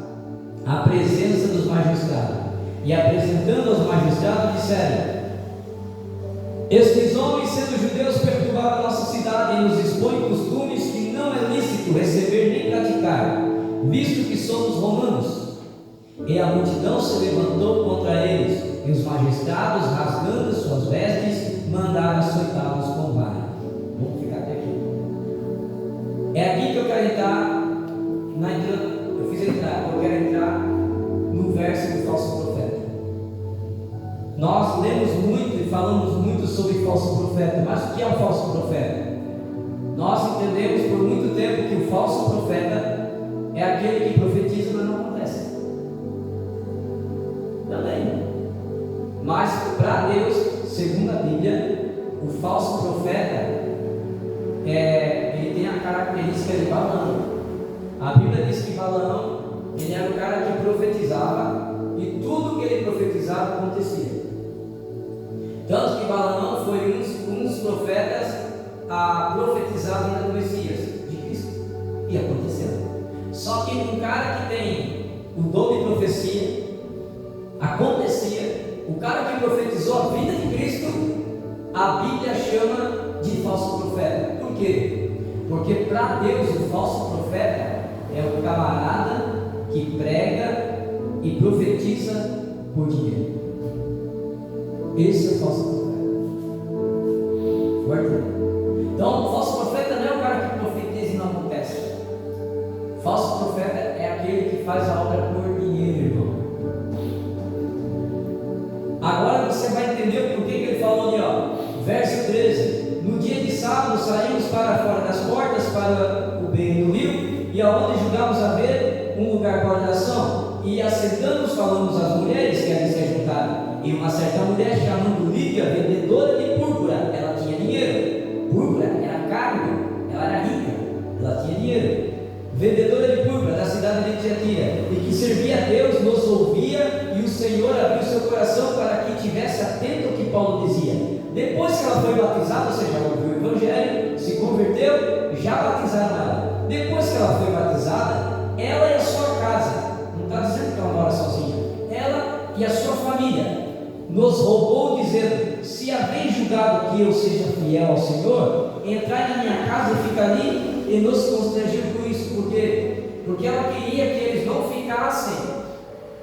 Speaker 3: à presença dos magistrados. E apresentando aos magistrados, disseram: estes homens, sendo judeus, perturbaram a nossa cidade e nos expõem costumes que não é lícito receber nem praticar, visto que somos romanos. E a multidão se levantou contra eles, e os magistrados, rasgando suas vestes, mandaram açoitá-los com vara. Vamos ficar até aqui. É aqui que eu quero entrar. Eu quero entrar no verso do falso profeta. Nós lemos muito e falamos muito sobre falso profeta, mas o que é um falso profeta? Nós entendemos por muito tempo que o falso profeta é aquele que profetiza, mas não acontece. Também. Mas para Deus, segundo a Bíblia, o falso profeta ele tem a característica de Balaão. A Bíblia diz que Balaão, ele era o cara que profetizava e tudo que ele profetizava acontecia. Tanto que Balaão foi um dos profetas a profetizar ainda do Messias, de Cristo, e aconteceu. Só que um cara que tem o dom de profecia, acontecia. O cara que profetizou a vida de Cristo, a Bíblia chama de falso profeta. Por quê? Porque para Deus o falso profeta é o camarada que prega e profetiza por dinheiro. Esse é o falso profeta. Forte. Então, o falso profeta não é o cara que profetiza e não acontece. O falso profeta é aquele que faz a obra por dinheiro, irmão. Agora você vai entender o porquê que ele falou ali, ó. Verso 13: no dia de sábado saímos para fora das portas, para o beiro do rio, e aonde julgamos haver um lugar para oração, e assentando falamos às mulheres que ali se ajuntaram. E uma certa mulher, chamando Lídia, vendedora de púrpura, ela tinha dinheiro. Púrpura era caro, ela era rica, ela tinha dinheiro. Vendedora de púrpura da cidade de Tiatira, e que servia a Deus, nos ouvia, e o Senhor abriu seu coração para que tivesse atento ao que Paulo dizia. Depois que ela foi batizada, ou seja, ela ouviu o Evangelho, se converteu, já batizaram ela. Depois que ela foi batizada, ela e a sua casa, não está dizendo que ela mora sozinha, ela e a sua família, nos roubou, dizendo: se haveis julgado que eu seja fiel ao Senhor, entrai na minha casa e fica ali. E nos constrangiu com isso. Por quê? Porque ela queria que eles não ficassem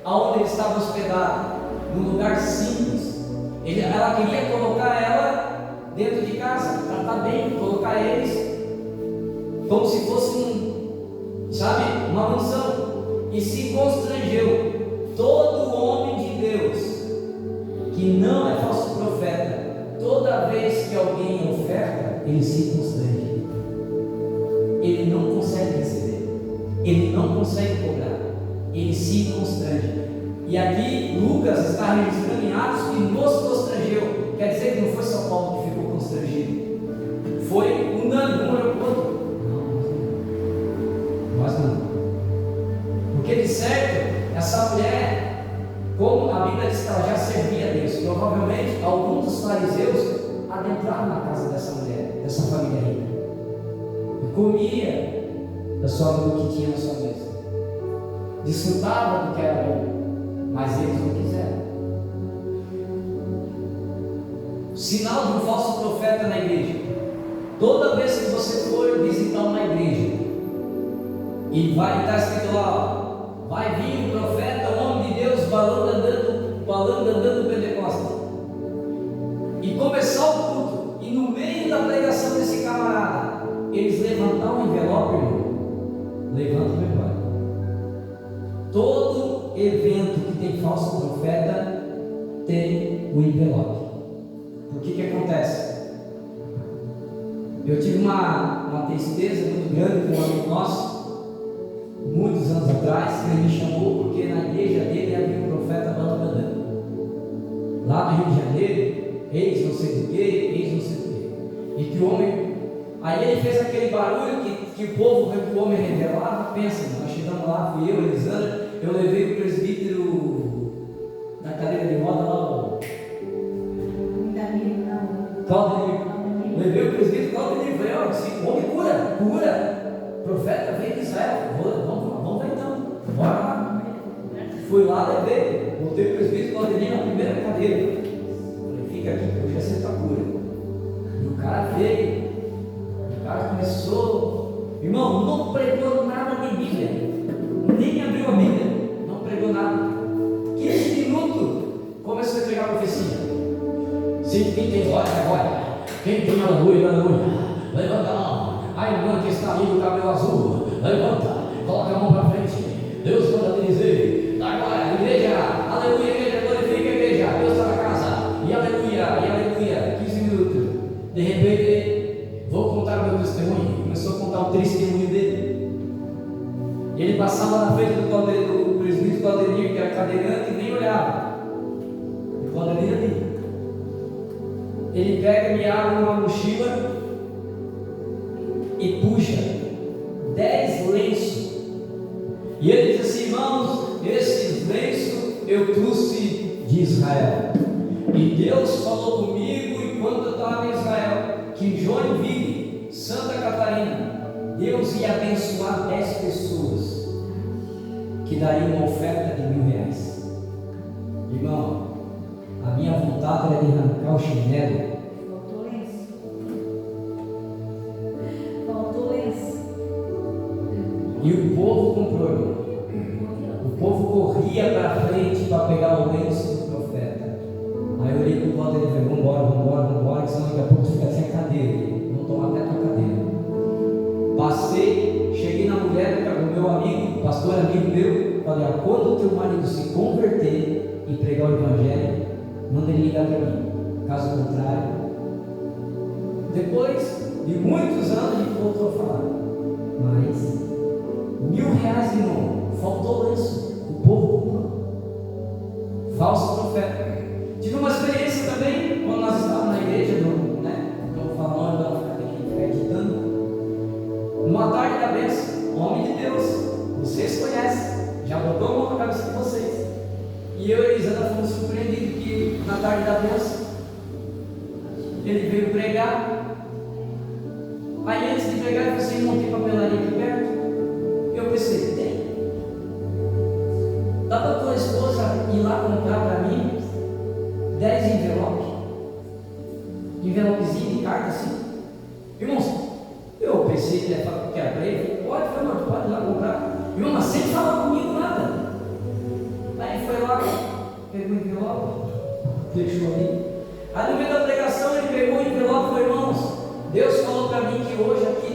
Speaker 3: aonde eles estavam hospedados, num lugar simples. Ela queria colocar ela dentro de casa, tratar bem, colocar eles como se fosse uma mansão. E se constrangeu todo homem de Deus que não é falso profeta. Toda vez que alguém oferta, ele se constrange. Ele não consegue receber, ele não consegue cobrar, ele se constrange. E aqui Lucas está registrando em Atos que nos constrangeu. Quer dizer que não foi só Paulo que ficou constrangido, foi unânime, um olhou para o outro. Nós não. Porque de certo, essa mulher, como a Bíblia diz que ela já servia a Deus, provavelmente alguns dos fariseus adentraram na casa dessa mulher, dessa família rica, comia do que tinha na sua mesa, desfrutava do que era bom, mas eles não quiseram. Sinal de um falso profeta na igreja: toda vez que você for visitar uma igreja e vai estar escrito lá, vai vir o profeta, o homem de Deus, balando andando Pentecostes, e começar o culto, e no meio da pregação desse camarada eles levantaram um envelope, levanta o envelope. Todo evento que tem falso profeta tem o envelope. Por que acontece? Eu tive uma tristeza muito grande com um amigo nosso, muitos anos atrás, que ele me chamou porque na igreja dele havia um profeta balando. lá no Rio de Janeiro, ex não sei do que, ex não sei do que. E que o homem, aí ele fez aquele barulho que o povo, que o homem revelava. Pensa, nós chegamos lá, fui eu, Elisandra, eu levei o presbítero na cadeira de roda lá, Claudio, levei o presbítero Claudio, falei, ó, esse homem cura, profeta veio de Israel, vamos lá então, bora lá. Fui lá, levei, botei o presbítero Claudio na primeira cadeira, falei, fica aqui, que hoje é sexta cura. E o cara veio, o cara começou, irmão, não pregou nada de Bíblia, nem abriu a Bíblia, não pregou nada. 15 minutos começou a entregar a profecia. Se quem tem glória, agora. Quem tem aleluia, aleluia. Levanta a mão. A irmã que está ali do cabelo azul, levanta, coloca a mão para frente. Deus manda te dizer. Agora, igreja, aleluia, igreja, glorifica a igreja. Deus está na casa. E aleluia. 15 minutos. De repente, vou contar o meu testemunho. Começou a contar o testemunho dele. E ele passava na frente do presbítero Claudenir, que era cadeirante, e nem olhava. E Claudenir ali. Ele pega, me abre uma mochila e puxa 10 lenços. E ele diz assim, irmãos, esses lenços eu trouxe de Israel. E Deus falou comigo enquanto eu estava em Israel, que em Joinville, Santa Catarina, Deus ia abençoar 10 pessoas que dariam uma oferta de R$1.000. Irmão, a minha vontade era de arrancar o chinelo.
Speaker 4: Faltou lenço.
Speaker 3: E o povo comprou, irmão. O povo corria para frente para pegar o lenço do profeta. Aí eu olhei para o Claudio e ele falou, vambora, que senão daqui a pouco fica sem a cadeira. Não toma até a tua cadeira. Passei, cheguei na mulher do meu amigo, pastor amigo meu, falei, quando o teu marido se converter e pregar o evangelho, manda ele ligar para mim. Caso contrário, depois de muitos anos a gente voltou a falar. Mas R$1.000, irmão, faltou lenço. O povo comprou. Falso profeta. Tive uma experiência também quando nós estávamos na igreja, não vou falar onde, não ficar editando. Numa tarde da bênção, homem de Deus, vocês conhecem, já botou a mão na cabeça de vocês. E eu e Elisandra fomos surpreendidos que na tarde da bênção ele veio pregar. Aí antes de pregar, ele falou assim, não tem papelaria aqui perto? Eu pensei, tem. Dá para tua esposa ir lá comprar para mim 10 envelopezinho de carta assim. Irmãos, eu pensei que era para ele. Pode ir lá comprar. Irmão, mas sem falar comigo nada. Aí ele foi lá, pegou o envelope, deixou ali. Aí no meio da pregação ele pegou o envelope e falou, irmãos, Deus falou para mim que hoje aqui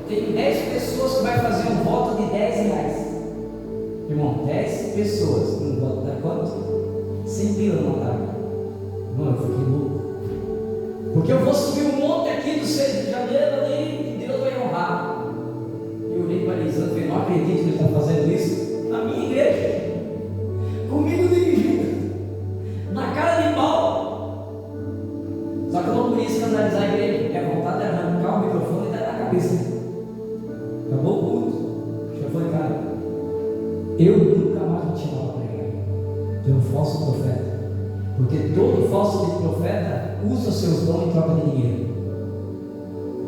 Speaker 3: tem 10 pessoas que vai fazer um voto de R$10. Irmão, 10 pessoas, um voto da quanto? 100 pila no altar. Irmão, eu fiquei louco. Porque eu vou subir um monte aqui do 6 de janeiro ali e Deus vai honrar. Eu olhei para Elisandro e falei, não acredito que ele está fazendo isso na minha igreja. Comigo dirigindo. Na cara de pau. Só que eu não queria escandalizar a igreja. Minha vontade era arrancar o microfone e dar na cabeça. Acabou o culto. Já foi, cara. Eu nunca mais vou te chamar para pregar. Tu é um falso profeta. Porque todo falso profeta usa seus dons em troca de dinheiro.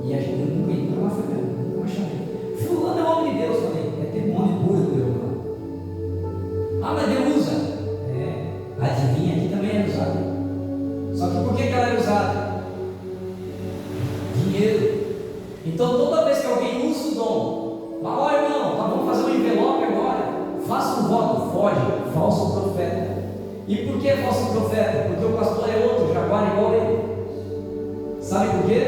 Speaker 3: E a gente nunca mais foi mesmo. Nunca mais chamei. Fulano é homem de Deus, falei. É demônio puro de Deus. Ah, mas Deus usa. Adivinha, aqui também é usado. Só que por que ela é usada? Dinheiro. Então toda vez que alguém usa o dom, ó irmão, vamos fazer um envelope agora, faça um voto, foge, falso profeta. E por que falso profeta? Porque o pastor é outro, jaguar igual ele. Sabe por quê?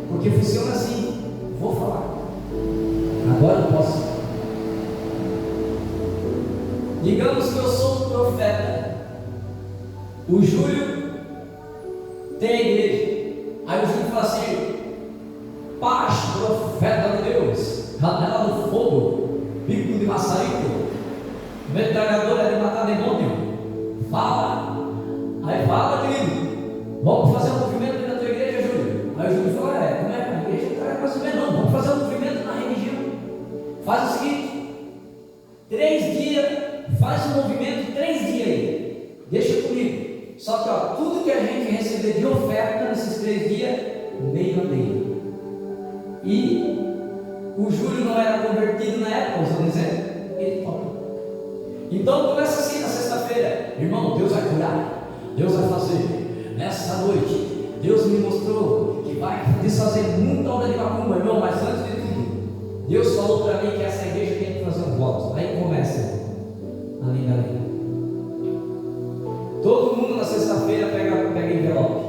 Speaker 3: Porque funciona assim. Vou falar. Agora eu posso. Digamos que eu sou um profeta. O Júlio tem a igreja. Aí o Júlio fala assim: paz, profeta de Deus, janela do fogo, bico de maçarico, metralhadora de matar demônio. Fala. Aí fala. Vamos fazer um movimento dentro da tua igreja, Júlio? Aí o Júlio falou: como é que a igreja está mais ou menos? Não, vamos fazer um movimento na religião. Faz o seguinte: 3 dias, faz um movimento 3 dias aí. Deixa comigo. Só que tudo que a gente receber de oferta nesses 3 dias, meio a meio. E o Júlio não era convertido na época, vamos dizer, ele topou. Então começa assim na sexta-feira: irmão, Deus vai curar, Deus vai fazer. Nessa noite, Deus me mostrou que vai desfazer muita obra de macumba, irmão, mas antes de tudo, Deus falou para mim que essa igreja tem que fazer um voto. Aí começa a linha. Todo mundo na sexta-feira pega envelope.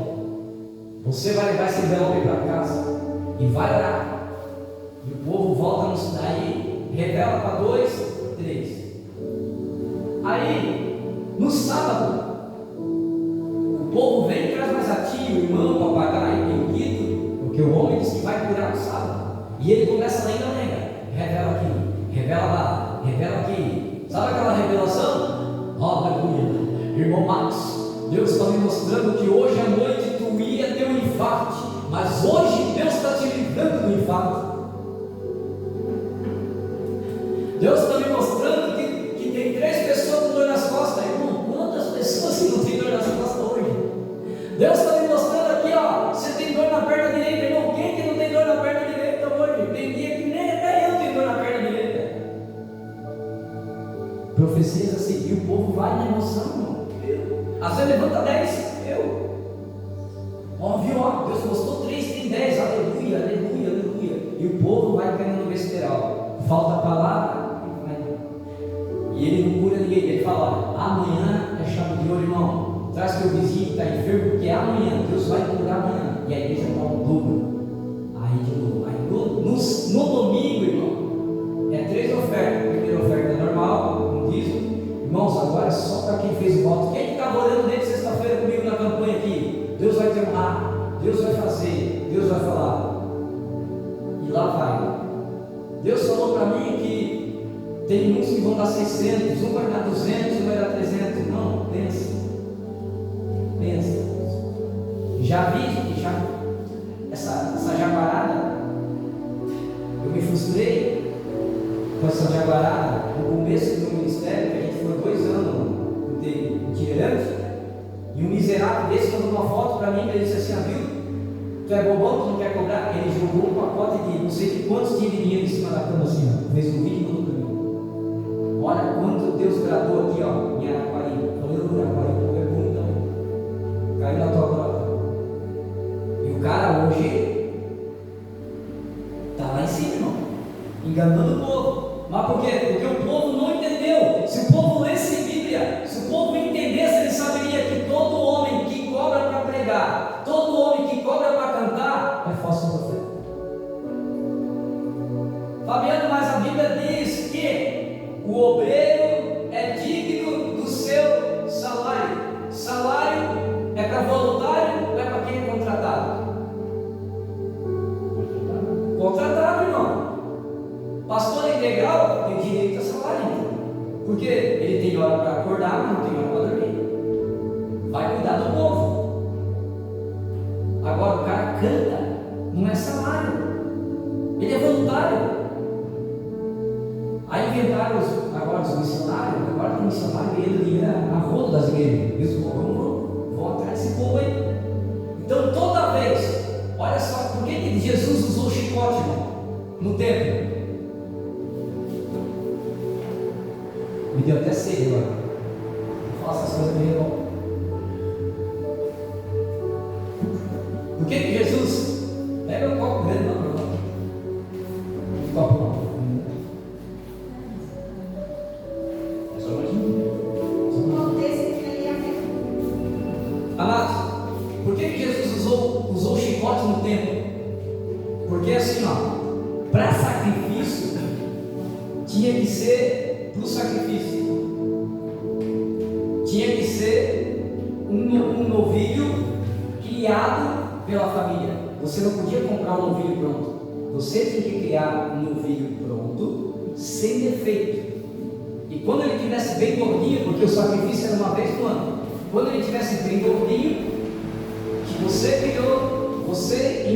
Speaker 3: Você vai levar esse envelope para casa e vai orar. E o povo volta no daí, revela para 2, 3. Aí, no sábado, o povo vem e traz mais a tia, o irmão, o papagaio, o Guido, porque o homem diz que vai curar no sábado. E ele começa a lenga, revela aqui, revela lá, revela aqui. Sabe aquela revelação? Aleluia. Irmão Max, Deus está me mostrando que hoje à noite tu ia ter um infarto, mas hoje Deus está te livrando do infarto. Deus está me mostrando que tem 3 pessoas com dor nas costas. Irmão, quantas pessoas que não tem dor nas costas hoje? Deus está me mostrando aqui, você tem dor na perna direita. Irmão, quem que não tem dor na perna direita hoje? Tem dia que nem até eu tenho dor na perna direita. Profecias assim, e o povo vai na emoção, irmão. Às vezes levanta 10, viu, Deus mostrou 3, tem 10, aleluia, aleluia, aleluia. E o povo vai caindo no besteirol. Falta a palavra, e ele não cura ninguém. Ele fala: amanhã é chave de ouro, irmão. Traz teu vizinho que está enfermo, porque é amanhã, Deus vai curar amanhã. E a igreja está um dobro. Aí de novo, no domingo, irmão, é 3 ofertas. Primeira oferta é normal, um dízimo. Irmãos, agora é só para quem fez o voto. Quem que estava orando desde sexta-feira comigo na campanha aqui? Deus vai te honrar, Deus vai fazer, Deus vai falar. E lá vai. Deus falou para mim que tem uns que vão dar 600, um vai dar 200, um vai dar 300. Não, pensa. Já vi essa jaguarada. Eu me frustrei com essa jaguarada no começo do meu ministério, que a gente foi 2 anos itinerante. E um miserável desse mandou uma foto para mim, ele disse assim: viu, tu é bobão, tu não quer cobrar? Ele jogou um pacote de não sei de quantos de dinheiro em cima da cama assim, fez um vídeo e mandou para mim. Olha quanto Deus gradou aqui, em Araquari. Falei: Araquari, tu é bom então. Caiu na tua prova. E o cara hoje está lá em cima, irmão, enganando o povo. Mas por quê? Porque o povo não entendeu. Se o povo lesse Bíblia, se o povo entendesse, ele saberia que todo homem que cobra para pregar, todo homem que cobra para cantar, é falso profeta. Fabiano, mas a Bíblia diz que o obreiro é digno do seu salário. Salário é para voluntário ou é para quem é contratado? Contratado, irmão. Pastor integral tem direito a salário, porque ele tem hora para acordar, mas não tem hora para dormir. Vai cuidar do povo. Agora o cara canta, não é salário, ele é voluntário. Aí inventaram agora os missionários. Agora tem missionário ganhando dinheiro a rodo das igrejas. Eles vão atrás desse povo aí. Então toda vez, olha só, por que Jesus usou o chicote, irmão, no templo? Me deu até sede agora. Faça as coisas bem, irmão. Por que Jesus pega um copo grande, não? Um copo não. É só mais um. Amados, por que Jesus usou o chicote no templo? Porque assim, para sacrifício tinha que ser para o sacrifício. Tinha que ser um novilho criado pela família. Você não podia comprar um novilho pronto. Você tinha que criar um novilho pronto, sem defeito. E quando ele estivesse bem gordinho, porque o sacrifício era uma vez no ano, quando ele estivesse bem gordinho,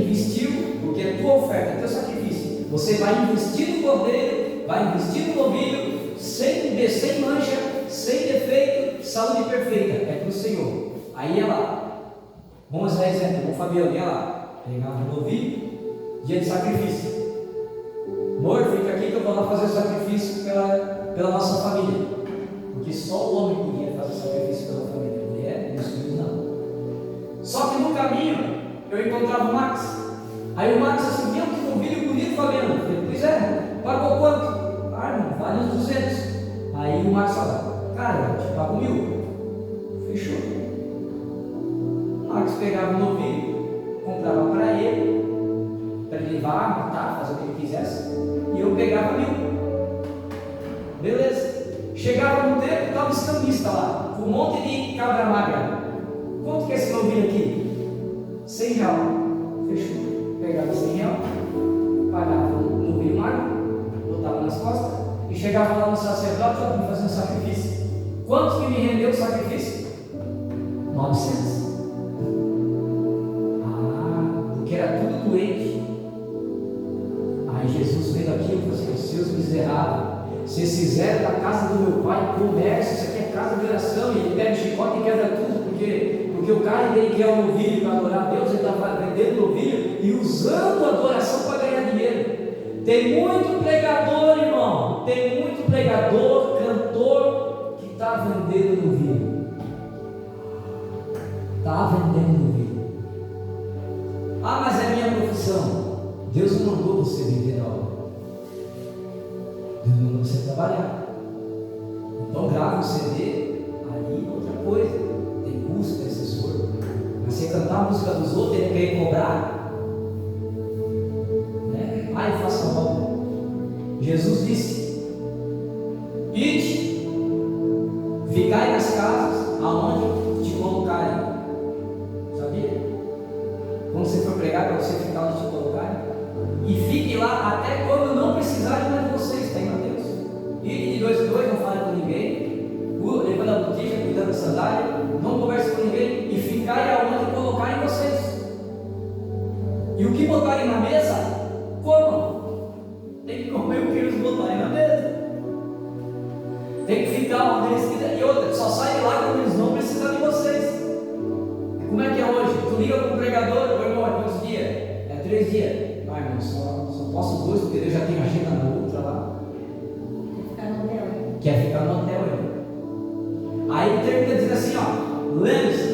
Speaker 3: investiu, porque é tua oferta, é teu sacrifício. Você vai investir no cordeiro, vai investir no novilho, sem mancha, sem defeito, saúde perfeita. É para o Senhor. Aí ia lá, bom exemplo, bom Fabiano, ia lá, pegava o novilho, dia de sacrifício. Amor, fica aqui que eu vou lá fazer o sacrifício pela nossa família. Porque só o homem podia fazer sacrifício pela família, mulher e os filhos não. Só que no caminho eu encontrava o Max. Aí o Max assim, meu, que novilho bonito, Fabiano. Eu falei, pois é, pagou quanto? Ah, irmão, vale uns 200. Aí o Max fala, cara, eu te pago 1.000. Fechou. O Max pegava o novilho, comprava para ele levar, matar, fazer o que ele quisesse, e eu pegava 1.000. Beleza. Chegava no tempo, estava o escambista lá, com um monte de cabra magra. Quanto que é esse novilho aqui? 100 real. Fechou. Pegava 100 real, pagava o novilho magro, botava nas costas, e chegava lá no sacerdote para fazer um sacrifício. Quanto que me rendeu o sacrifício? 900. Porque era tudo doente. Aí Jesus vendo aquilo e falou assim, os seus miseráveis, vocês fizeram da casa do meu pai comércio, isso aqui é casa de oração, e ele pega o chicote e quebra tudo, porque o cara dele quer um novilho para adorar a Deus, ele está vendendo novilho e usando a adoração para ganhar dinheiro. Tem muito pregador, irmão, tem muito pregador, cantor, que está vendendo novilho. Está vendendo novilho. Ah, mas é minha profissão. Deus não mandou você viver da obra. Deus mandou você trabalhar. Então grava um CD, aí outra coisa. Tem custo, tem assessor. Mas você cantar a música dos outros, ele quer cobrar. Né? Ah, eu faço a obra. Jesus disse: ide, ficai nas casas aonde te colocarem. Sabia? Quando você for pregar, para você ficar onde te colocarem. E fique lá até quando não precisarem mais de vocês, está em Mateus. E de 2 em 2, não fale com ninguém, levando a botija, cuidando da sandália, não converse com ninguém, e ficai aonde colocarem vocês. E o que botarem na mesa, comam. Tem que comer o que eles botarem na mesa. Tem que ficar onde eles quiserem. E outra, só sai de lá quando eles não precisam de vocês. E como é que é hoje? Tu liga para o pregador, ô irmão, é quantos dias? É 3 dias. Ah, irmão, só posso 2, porque eu já tenho agenda na outra lá. Quer ficar no hotel, irmão. Aí ele termina dizendo assim, ó, lembre-se,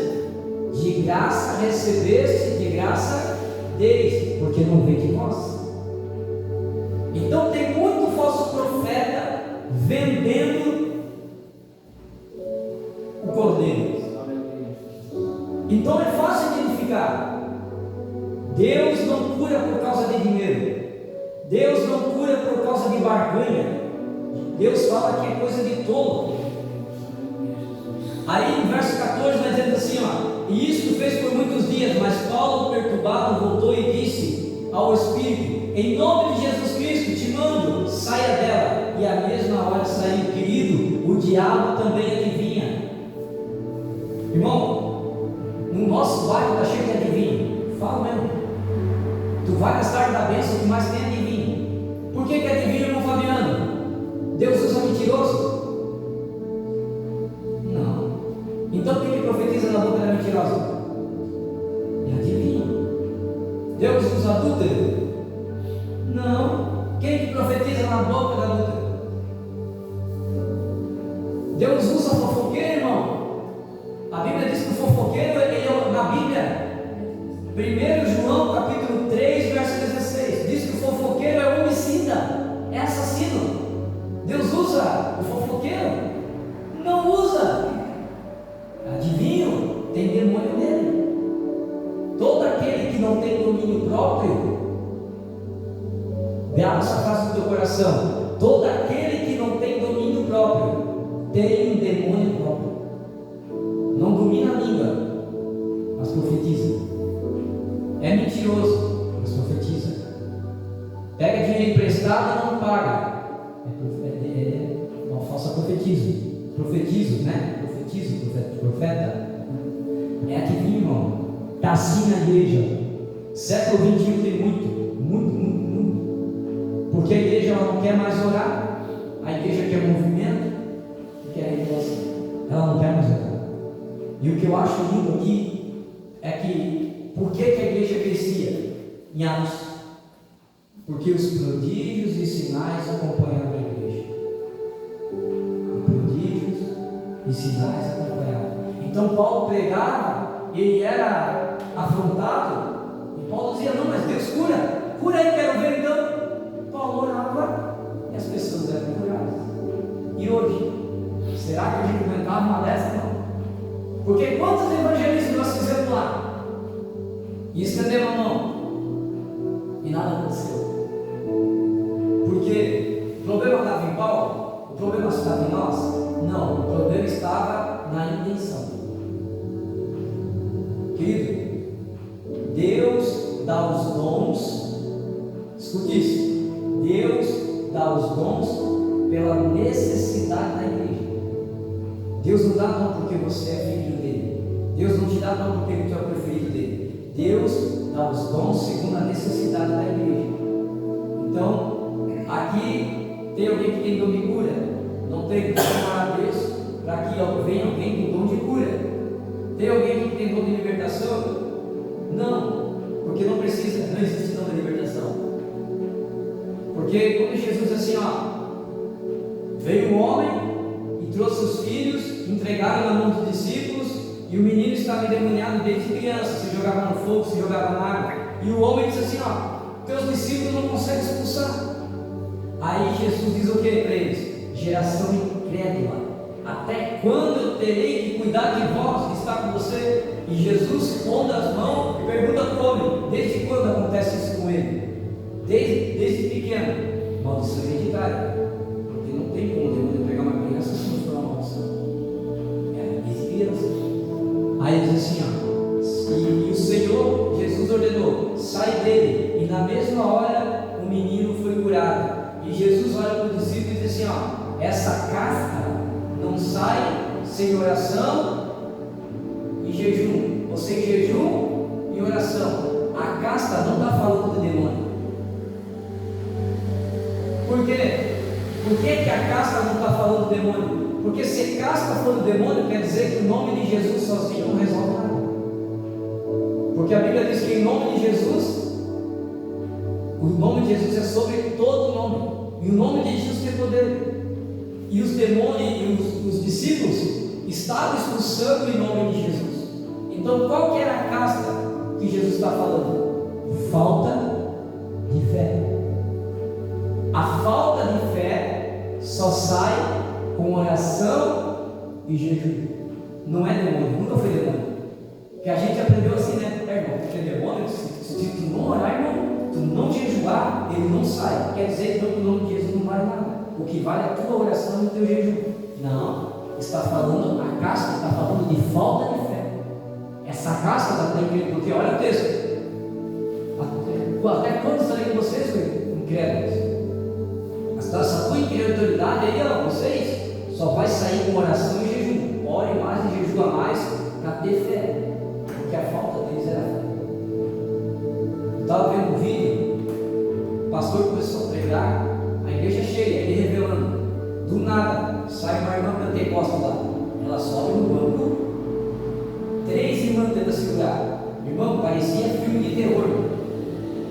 Speaker 3: de graça recebeste, de graça deis, porque não vem de nós. Então tem muito falso profeta vendendo o cordeiro. Então é fácil identificar. Deus não cura por causa de dinheiro. Deus não cura por causa de barganha. Deus fala que é coisa de tolo. Aí no verso 14 vai dizendo assim, ó, e isto fez por muitos dias, mas Paulo, perturbado, voltou e disse ao Espírito: em nome de Jesus Cristo te mando, saia dela. E à mesma hora saiu. Querido, o diabo também adivinha. Irmão, no nosso bairro está cheio de adivinho. Fala mesmo. Tu vai nas tardes da bênção, o que mais tem adivinho. Por que adivinha, irmão Fabiano? Deus usa mentiroso? Não. Então quem que profetiza na boca da mentirosa? É adivinho. Deus usa adúltero? Não. Quem que profetiza na boca da adúltera? Deus usa fofoqueiro, irmão. A Bíblia diz que o fofoqueiro, na Bíblia, 1 João capítulo 3, verso 16, diz que o fofoqueiro é homicida, é assassino. Deus usa o fofoqueiro? Não usa. Adivinho? Tem demônio nele. Todo aquele que não tem domínio próprio, grava essa frase no teu coração: todo aquele que não tem domínio próprio tem um demônio próprio. Não domina a língua, mas profetiza. É mentiroso, mas profetiza. Pega dinheiro emprestado e não paga. É uma falsa profetiza. Profetizo, né? Profeta. É adivinho, irmão. Está assim na igreja. Século 21 tem muito. Porque a igreja ela não quer mais orar, a igreja quer movimento, quer revelação. Ela não quer mais orar. E o que eu acho lindo aqui é que, por que a igreja crescia em Atos? Porque os prodígios e sinais acompanhavam a igreja. Prodígios e sinais acompanhavam. Então Paulo pregava, ele era afrontado, e Paulo dizia: não, mas Deus cura aí, quero ver. Então Paulo orava e as pessoas eram curadas. E hoje, será que a gente aguentava uma dessa? Não. Porque quantos evangelistas nós fizemos lá? E estendemos a mão e nada aconteceu. Porque o problema estava em Paulo? O problema estava em nós? Não, o problema estava na intenção. Querido, Deus dá os dons, escute isso, Deus dá os dons pela necessidade da igreja. Deus não dá dom porque você é filho dele, Deus não te dá dom porque tu é o preferido dele, Deus dá os dons segundo a necessidade da igreja. Então, aqui tem alguém que tem dom de cura, não tem que chamar a Deus para que venha alguém com dom de cura. Tem alguém que tem dom de libertação? Não, porque não precisa, não existe dom de libertação. Porque quando Jesus assim, veio um homem e trouxe os filhos, entregaram na mão dos discípulos, e o menino estava endemoniado desde criança, se jogava no fogo, se jogava na água, e o homem disse assim: teus discípulos não conseguem expulsar. Aí Jesus diz o que para eles? Geração incrédula, até quando eu terei que cuidar de vós que está com você? E Jesus pondo as mãos e pergunta para o homem: desde quando acontece isso com ele? Desde pequeno. Maldição hereditária, porque não tem como demônio pegar uma criança se não for uma maldição. Desde criança. Aí ele diz assim: e o Senhor Jesus ordenou: sai dele, e na mesma hora o menino foi curado. E Jesus olha para o discípulo e diz assim: essa casca não sai sem oração e jejum. Ou sem jejum e oração. A casta não está falando de demônio. Por quê? Por que a casta não está falando de demônio? Porque se casta for do demônio, quer dizer que o nome de Jesus sozinho não resolve nada. Porque a Bíblia diz que em nome de Jesus, o nome de Jesus é sobre todo nome. E o nome de Jesus tem poder. E os demônios e os discípulos estavam expulsando em nome de Jesus. Então qual que era a casta que Jesus está falando? Falta de fé. A falta de fé só sai com oração e jejum. Não é demônio, nunca foi demônio. Que a gente aprendeu assim, né? Irmão, porque demônio, se tu não orar, irmão, tu não jejuar, ele não sai. Quer dizer então que o nome de Jesus não vale nada. O que vale é a tua oração e o teu jejum. Não, está falando, a casca está falando de falta de fé. Essa casca está tranquila, porque olha o texto. Até quando estarei com vocês, incrédulos? Essa tua incredulidade aí, vocês, só vai sair com oração e jejum. Ore mais e jejua mais para ter fé. Porque a falta deles era fé. Eu estava vendo um vídeo, o pastor começou a pregar, a igreja cheia, ele revelando. Do nada, sai uma irmã pentecostal lá. Ela sobe no banco, 3 irmãs tentando segurar. Irmão, parecia filme de terror.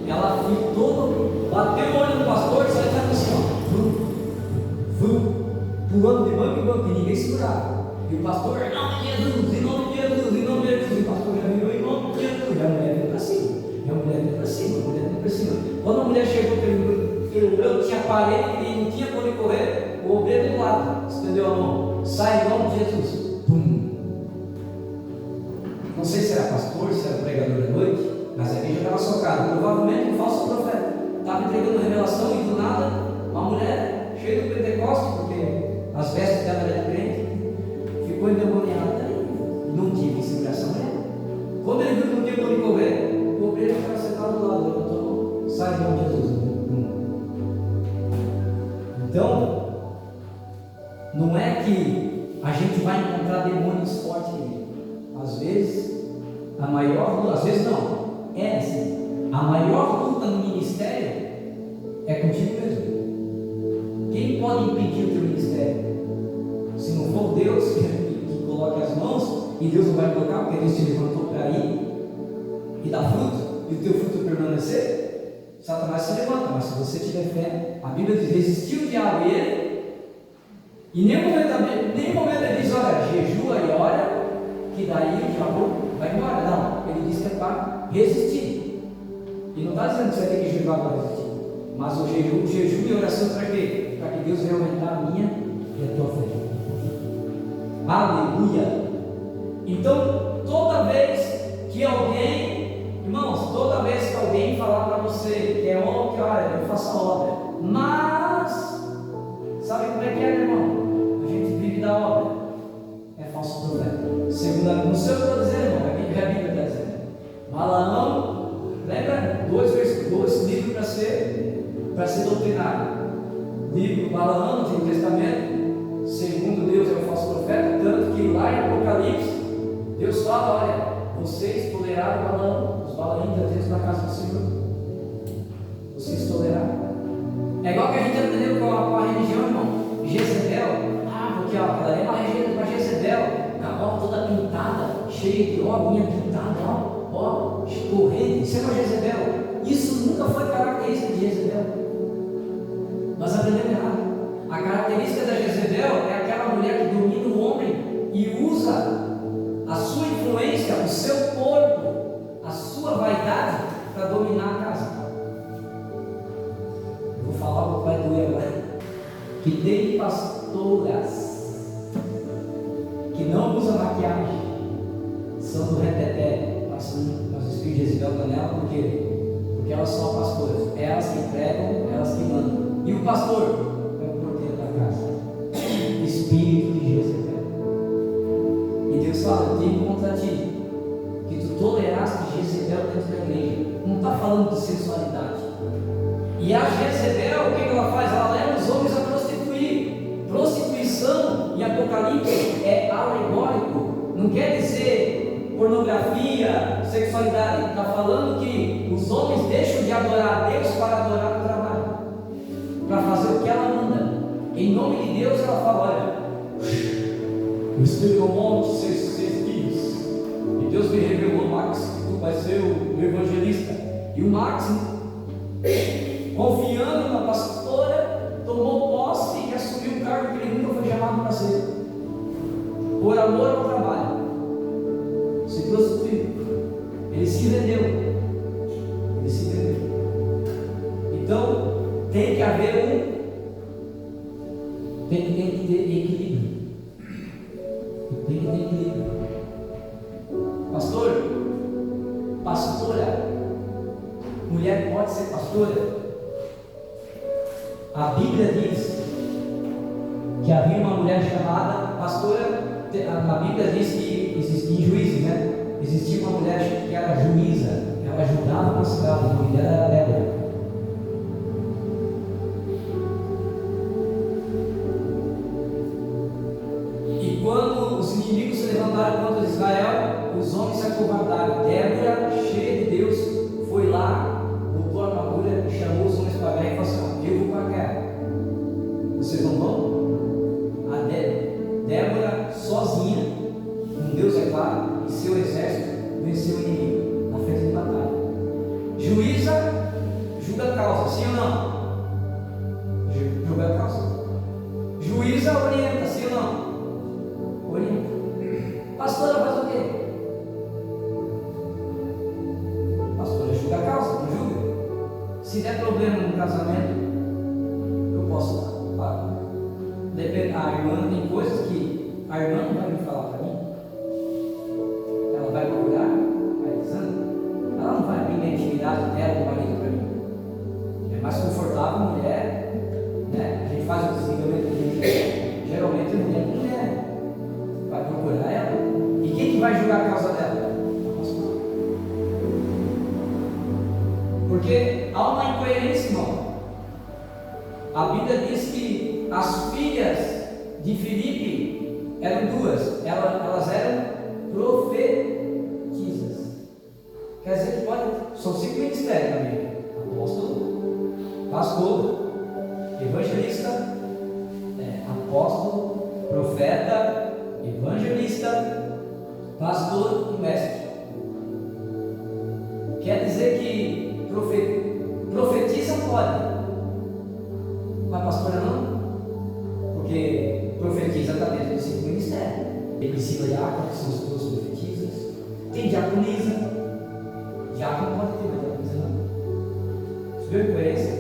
Speaker 3: Ela foi todo, bateu o olho no pastor e saiu assim, pulando de banco em banco, e ninguém segurava. E o pastor, em nome de Jesus, em nome de Jesus, em nome de Jesus. E o pastor já virou em nome de Jesus. E a mulher veio para cima. E a mulher veio para cima, a mulher veio para cima. Quando a mulher chegou, eu tinha parede e não tinha por onde correr, o obreiro do lado estendeu a mão. Sai em nome de Jesus. Pum. Não sei se era pastor, se era pregador da noite, mas a igreja estava socada. Provavelmente um falso profeta. Estava entregando revelação e do nada, uma mulher cheia do Pentecoste, porque as vestes dela eram de crente, ficou endemoniada e não tinha seguração nela. Quando ele viu que não tinha por onde correr, o obreiro estava sentado do lado, levantou, sai em nome de Jesus. Então, não é que a gente vai encontrar demônios fortes nele. Às vezes, às vezes não, é assim. A maior luta no ministério é contigo mesmo. Quem pode impedir o teu ministério? Se não for Deus que coloque as mãos, e Deus não vai colocar, porque Deus te levantou para ir e dar fruto, e o teu fruto permanecer, Satanás se levanta. Mas se você tiver fé, a Bíblia diz: resistiu o diabo a ele, e em nenhum momento ele diz: olha, jejua e ora, que daí o diabo vai embora. Não, ele diz que é para resistir. E não está dizendo que você vai ter que jejuar para resistir, mas o jejum e a oração para quê? Para que Deus venha aumentar a minha e a tua fé. Aleluia! Então, toda vez que alguém, irmãos, toda vez que alguém falar para você que é homem, que olha, eu faço a obra, mas, sabe como é que é, irmão? A gente vive da obra, é falso profeta. Segundo, não sei o que eu estou dizendo, irmão, é a Bíblia está dizendo. Balaão, lembra? Dois livros para ser doutrinado. Livro Balaão, no Antigo Testamento. Segundo Deus é o falso profeta, tanto que lá em Apocalipse Deus fala: olha, vocês toleraram Balaão, os balaítas dentro da casa do Senhor. Vocês toleraram. É igual que a gente aprendeu com a religião, irmão. Jezebel, porque ela é uma Jezebel, com a roupa toda pintada, cheia de unha pintada, corrente. Isso é uma Jezebel. Isso nunca foi característica de Jezebel. Nós aprendemos errado. A característica da Jezebel é aquela mulher que domina o homem e usa a sua influência, o seu corpo, a sua vaidade para dominar a casa. Eu vou falar o que vai doer agora. Que tem pastoras que não usam maquiagem, são do reteté, mas os espíritos de Jezebel estão nela, por quê? Porque elas são pastoras, elas que pregam, elas que mandam. E o pastor? Espírito de Jezebel. E Deus fala: eu tenho contra ti que tu toleraste Jezebel dentro da igreja. Não está falando de sensualidade. E a Jezebel, o que ela faz? Ela leva os homens a prostituir. Prostituição em Apocalipse é alegórico, não quer dizer pornografia, sexualidade. Está falando que os homens deixam de adorar a Deus para adorar o trabalho, para fazer o que ela manda. Em nome de Deus, ela fala: olha, eu estive no monte 6 dias, e Deus me revelou, Max, que tu vai ser o evangelista. E o Max, confiando na pastora, tomou posse e assumiu um cargo que ele nunca foi chamado para ser, por amor ao trabalho. Se prostituiu, ele se vendeu. Então, tem que haver tem que ter equilíbrio. Tem que ter equilíbrio. Pastora, mulher pode ser pastora. A Bíblia diz que havia uma mulher chamada pastora. A Bíblia diz que existia em Juízes, né? Existia uma mulher que era juíza, ela ajudava os escravos, o nome dela era Débora. Quando os inimigos se levantaram contra Israel, os homens se acovardaram. Débora, cheia de Deus, foi lá, botou a armadura e chamou os homens para a guerra e falou assim: eu vou para a guerra. Vocês não vão? A Débora, sozinha, com Deus é claro, e seu exército, venceu o inimigo na frente de batalha. Juíza, julga a causa, sim ou não? Julga a causa. Juíza, orienta, sim ou não? Pastora faz o quê? Pastora julga a causa, não julga? Se der problema no casamento, eu posso dar. A irmã tem coisas que a irmã não vai me falar para mim. Ela vai procurar, vai dizendo. Ela não vai abrir a intimidade dela do marido para mim. É mais confortável a mulher, né? A gente faz o desligamento de geralmente a mulher com mulher. Vai procurar ela. E quem que vai julgar a causa dela? Porque há uma incoerência, irmão. A Bíblia diz que as filhas de Filipe eram duas. Elas eram profetisas. Quer dizer que pode São 5 ministérios na Bíblia: apóstolo, pastor, evangelista, apóstolo, profeta, evangelista, pastor e mestre. Quer dizer que profetiza pode, mas pastora não, porque profetiza está dentro dos 5 ministérios. Tem Priscila e Áquila, que são as 2 profetisas. Tem diaconisa. Diácono pode ter, mas diaconisa não. Você viu a incoerência?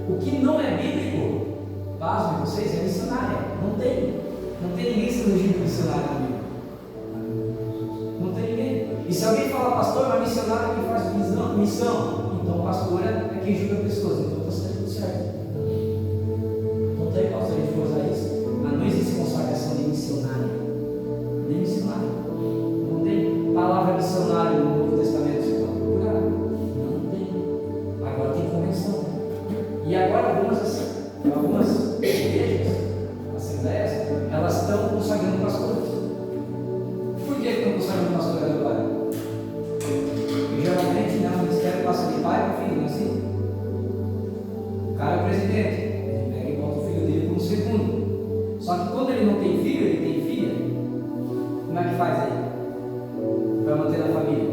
Speaker 3: O que não é bíblico, pasmem vocês, é missionária. Não tem ninguém sendo ungido missionário na Bíblia. Não tem ninguém. E se alguém falar pastor, é uma missionária que faz missão, então pastora é quem ajuda pessoas, então está tudo certo. Não tem pausa a gente for usar isso. Mas não existe consagração de missionária. Nem missionário. Não tem palavra missionário no Novo Testamento. Você pode procurar. Não tem. Agora tem convenção. E agora algumas igrejas, assembleias, elas estão consagrando pastores. Por que estão consagrando pastores agora? Porque geralmente o ministério passa de pai para filho, não é assim? O cara é o presidente, ele pega e bota o filho dele como segundo. Só que quando ele não tem filho, ele tem filha. Como é que faz aí? Para manter a família.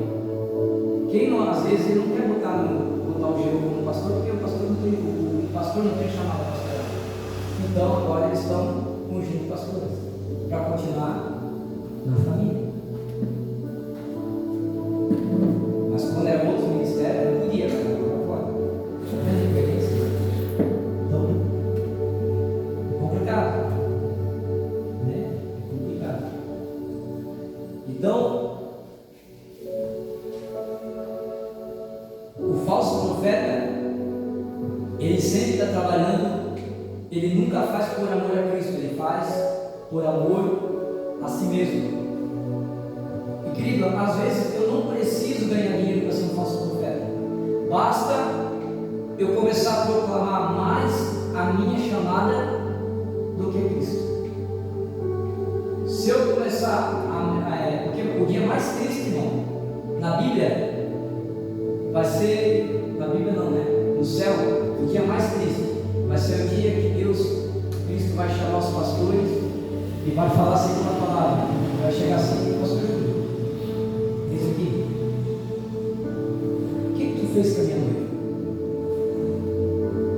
Speaker 3: Quem não, às vezes, ele não quer botar o Geu como pastor, porque o pastor não tem chamado pastoral. Então agora eles estão ungindo pastores para continuar na família. Mas quando era outro ministério, não podia, agora pode. Então, é complicado. Né? É complicado. Então, o falso profeta, ele sempre está trabalhando, ele nunca faz por amor a Cristo, ele faz por amor a si mesmo. E querido, às vezes eu não preciso ganhar dinheiro para ser um falso profeta, basta eu começar a proclamar mais a minha chamada do que Cristo. Se eu começar porque o dia mais triste, irmão, na Bíblia, vai ser, na Bíblia não, né? No céu, o dia mais triste vai ser o dia que Cristo vai chamar os pastores e vai falar assim uma palavra. Vai chegar assim: pastor, diz aqui, o que tu fez com a minha noiva?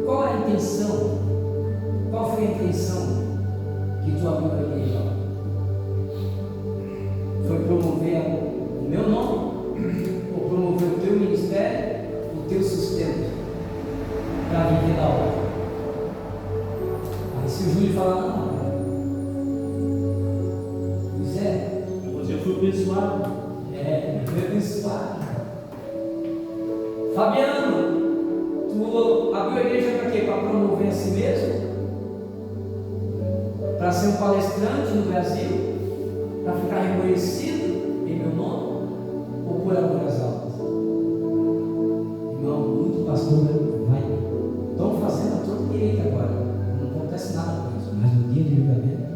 Speaker 3: Qual é a intenção? Qual foi a intenção que tu abriu a igreja? Foi promover o meu nome? Ou promover o teu ministério, o teu sustento, para viver da obra? Aí se o Júlio falar: não, pois é,
Speaker 2: Você foi abençoado.
Speaker 3: foi abençoado. Fabiano, tu abriu a igreja para quê? Para promover a si mesmo? Para ser um palestrante no Brasil? Para ficar reconhecido em meu nome? Ou por amor às almas? Irmão, muito pastor vai. Estão fazendo a todo direito agora. Não acontece nada com isso. Mas no dia de julgamento,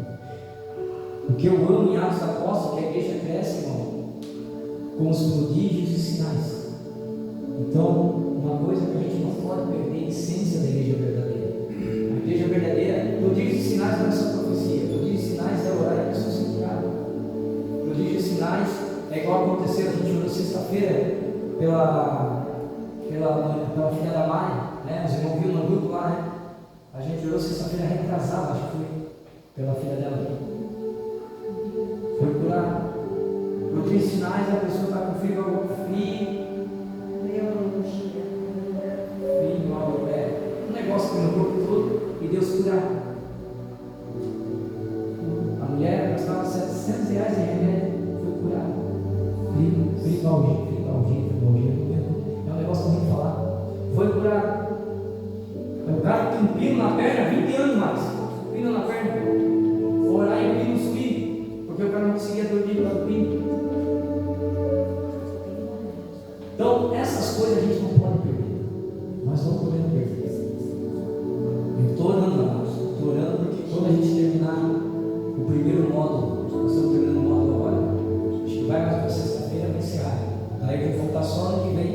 Speaker 3: o que eu amo em Atos Apóstolos é que a igreja cresce, irmão, com os prodígios e sinais. Então, uma coisa que a gente não pode perder é a essência da igreja verdadeira. A igreja verdadeira, prodígios e sinais não é só profecia. Prodígios e sinais é orar e a pessoa se curar. Prodígios e sinais é igual aconteceu, a gente orou sexta-feira pela filha da Mari, né? Os irmãos viram no grupo lá, né? A gente orou sexta-feira retrasada, acho que foi, pela filha dela aqui. Foi curar. Prodígios e sinais, a pessoa está com frio, um negócio que no corpo todo, e Deus curar. A mulher gastava R$700 em remédio, foi curada. Fibralgia, é um negócio ruim de falar. Foi curado. O cara tem um pino na perna, 20 anos mais. Pino na perna. Orar e o pino subir, porque o cara não conseguia dormir por causa do pino. Então, essas coisas a gente não pode perder. Nós não podemos perder. Eu estou orando, amados. Estou orando porque quando a gente terminar o primeiro módulo, nós estamos terminando o módulo agora, acho que vai mais para sexta-feira, vai encerrar. Daí eu vou voltar só ano que vem,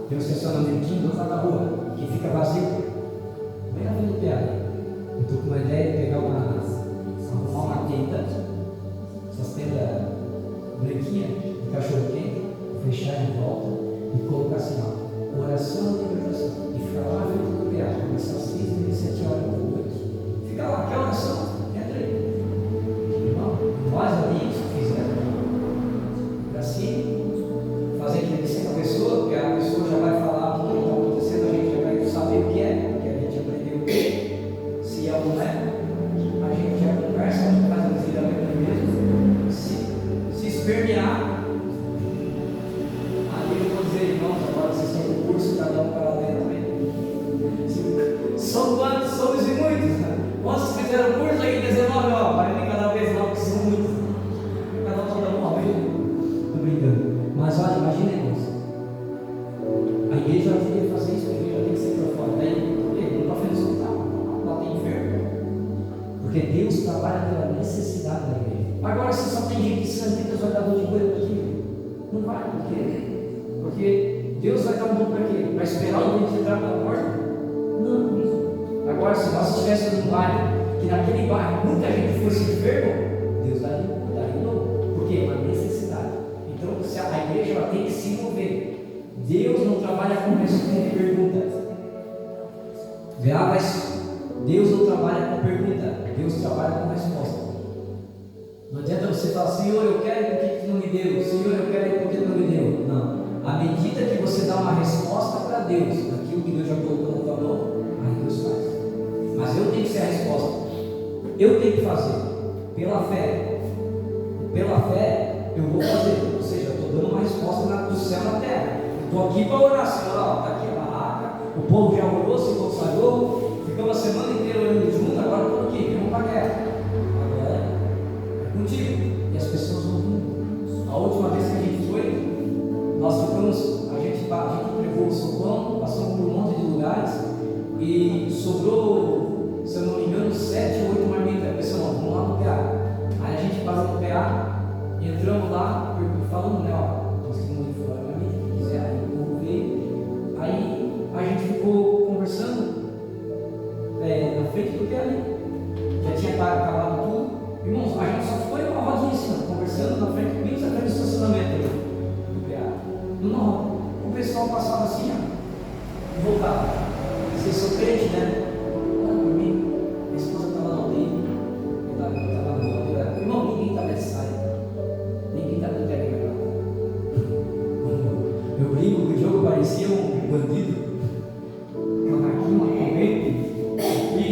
Speaker 3: tem um estacionamentinho do outro lado da rua, que fica vazio. Bem na frente do PA. Eu estou com uma ideia de pegar arrumar uma tenda, essas tendas branquinhas, de cachorro quente, fechar em volta e colocar assim, ó, oração e libertação. E ficar lá na frente do PA, começar às 6h, 7h da noite. Fica lá, quer oração? Entra aí. Irmão, nós ali fizemos assim, fazer entrevista com a pessoa, porque a pessoa já vai falar o que está acontecendo, a gente já vai saber o que é, porque a gente aprendeu se é ou não é. A gente já conversa, a gente faz um desligamento mesmo, se espernear. Aí eu vou dizer, irmãos, agora vocês têm um curso, cada um para dentro também. São quantos? Somos e muitos. Quantos fizeram o curso aí? 19, ó, 40 cada vez não, que são muitos. Cada um está dando uma vez. Estou brincando. Mas olha, imagina, irmãos. A igreja já devia fazer isso, a igreja tem que ser para fora. Daí, por quê? Não está fazendo hospital, lá tem enfermo. Porque Deus trabalha pela necessidade da igreja. Agora, se só tem gente santa, Deus vai dar dor de coisa para ti. Não vai, por quê? Porque Deus vai dar um dom para quê? Para esperar o momento de entrar na porta? Não. Agora, se nós estivéssemos num bairro, que naquele bairro muita gente fosse enfermo, Deus daria um dom. Por quê? Uma necessidade. Então, se a igreja ela tem que se mover. Deus não trabalha com resposta de perguntas. Deus não trabalha com pergunta, Deus trabalha com resposta. Não adianta você falar, Senhor, eu quero, por que tu não me deu? Senhor, eu quero, por que tu não me deu? Não. À medida que você dá uma resposta para Deus, aquilo que Deus já colocou na tua mão, aí Deus faz. Mas eu tenho que ser a resposta. Eu tenho que fazer. Pela fé. Pela fé, eu vou fazer. Ou seja, eu estou dando uma resposta do céu na terra. Estou aqui para orar, Senhor. Está aqui a barraca. O povo já orou, se consagrou. Ficamos a semana inteira orando junto. Agora estou aqui. Vamos para a guerra. Agora é contigo. E as pessoas vão vindo. A última vez que a gente foi, nós ficamos, a gente pregou o sopão, passamos por um monte de lugares e sobrou, se eu não me engano, 7 ou 8 marmitas. Pessoal, vamos lá no PA. Aí a gente parou no PA, entramos lá, falando, né, ó, nós temos de fora marmita, quem quiser, aí o povo veio. Aí a gente ficou conversando na frente do PA ali. Já tinha acabado tudo. Irmãos, a gente só foi uma rodinha assim, conversando na frente, bem na frente do estacionamento ali. Não, o pessoal passava assim, ó, e voltava. Vocês são crentes, né? Olha por mim, minha esposa estava na UTI, eu estava no outro. Irmão, ninguém está nessa saia, ninguém está no telegrama. Eu brinco que o jogo parecia um bandido, uma corrente, e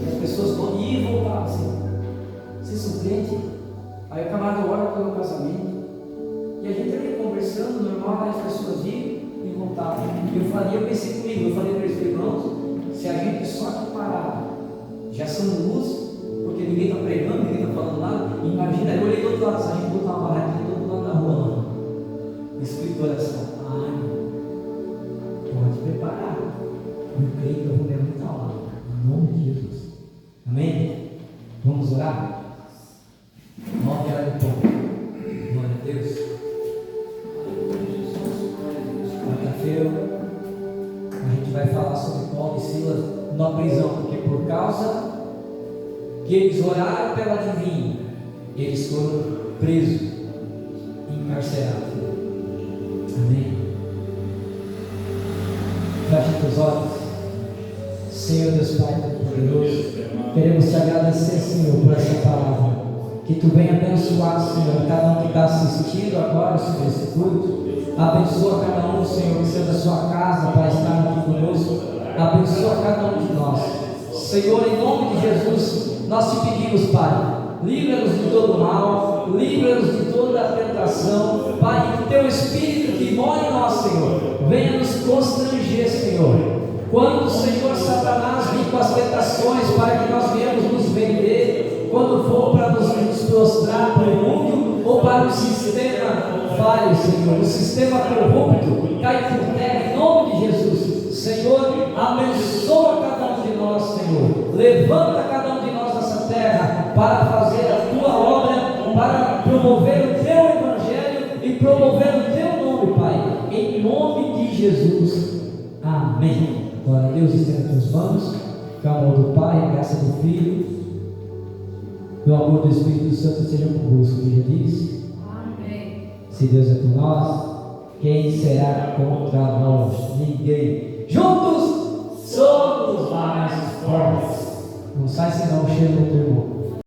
Speaker 3: as pessoas iam e voltavam assim. Vocês são crentes? Aí o camarada ora pelo casamento. E a gente ali conversando, normal, as pessoas iam e voltavam. Eu pensei comigo, eu falei para eles, irmãos, se a gente só aqui parar, já são luz, porque ninguém está pregando, ninguém está falando nada, imagina, eu olhei do outro lado, se a gente botar uma barraquinha do outro lado da rua, escrito de oração, pode preparar, eu creio que eu vou ver muita aula, em nome de Jesus, amém? Vamos orar? 9h do povo, glória a Deus. Quarta-feira a gente vai falar sobre Paulo e Silas na prisão, porque por causa que eles oraram pela adivinha, eles foram presos, encarcerados. Amém? Feche teus olhos. Senhor Deus Pai poderoso, queremos te agradecer, Senhor, por essa palavra. Que tu venha abençoar, Senhor, cada um que está assistindo agora sobre esse culto. Abençoa cada um, Senhor, que seja da sua casa para estar aqui conosco. Abençoa cada um de nós. Senhor, em nome de Jesus, nós te pedimos, Pai, livra-nos de todo mal, livra-nos de toda a tentação, Pai, que teu Espírito que mora em nós, Senhor, venha nos constranger, Senhor. Quando, Senhor, Satanás vir com as tentações, Pai, que nós viemos nos vender, quando for para nos prostrar para o mundo ou para o sistema falho, Senhor, o sistema corrupto, cai por terra em nome de Jesus. Senhor, abençoa cada um de nós, Senhor, levanta cada um de nós nessa terra para fazer a tua obra, para promover o teu evangelho e promover o teu nome, Pai, Em nome de Jesus. Amém. Glória a Deus, estenda as tuas mãos. Que o amor do Pai, a graça do Filho e o amor do Espírito Santo seja convosco. Que já disse.
Speaker 4: Amém.
Speaker 3: Se Deus é por nós, quem será contra nós? Ninguém. Juntos somos mais fortes. Não sai senão o cheiro do teu irmão.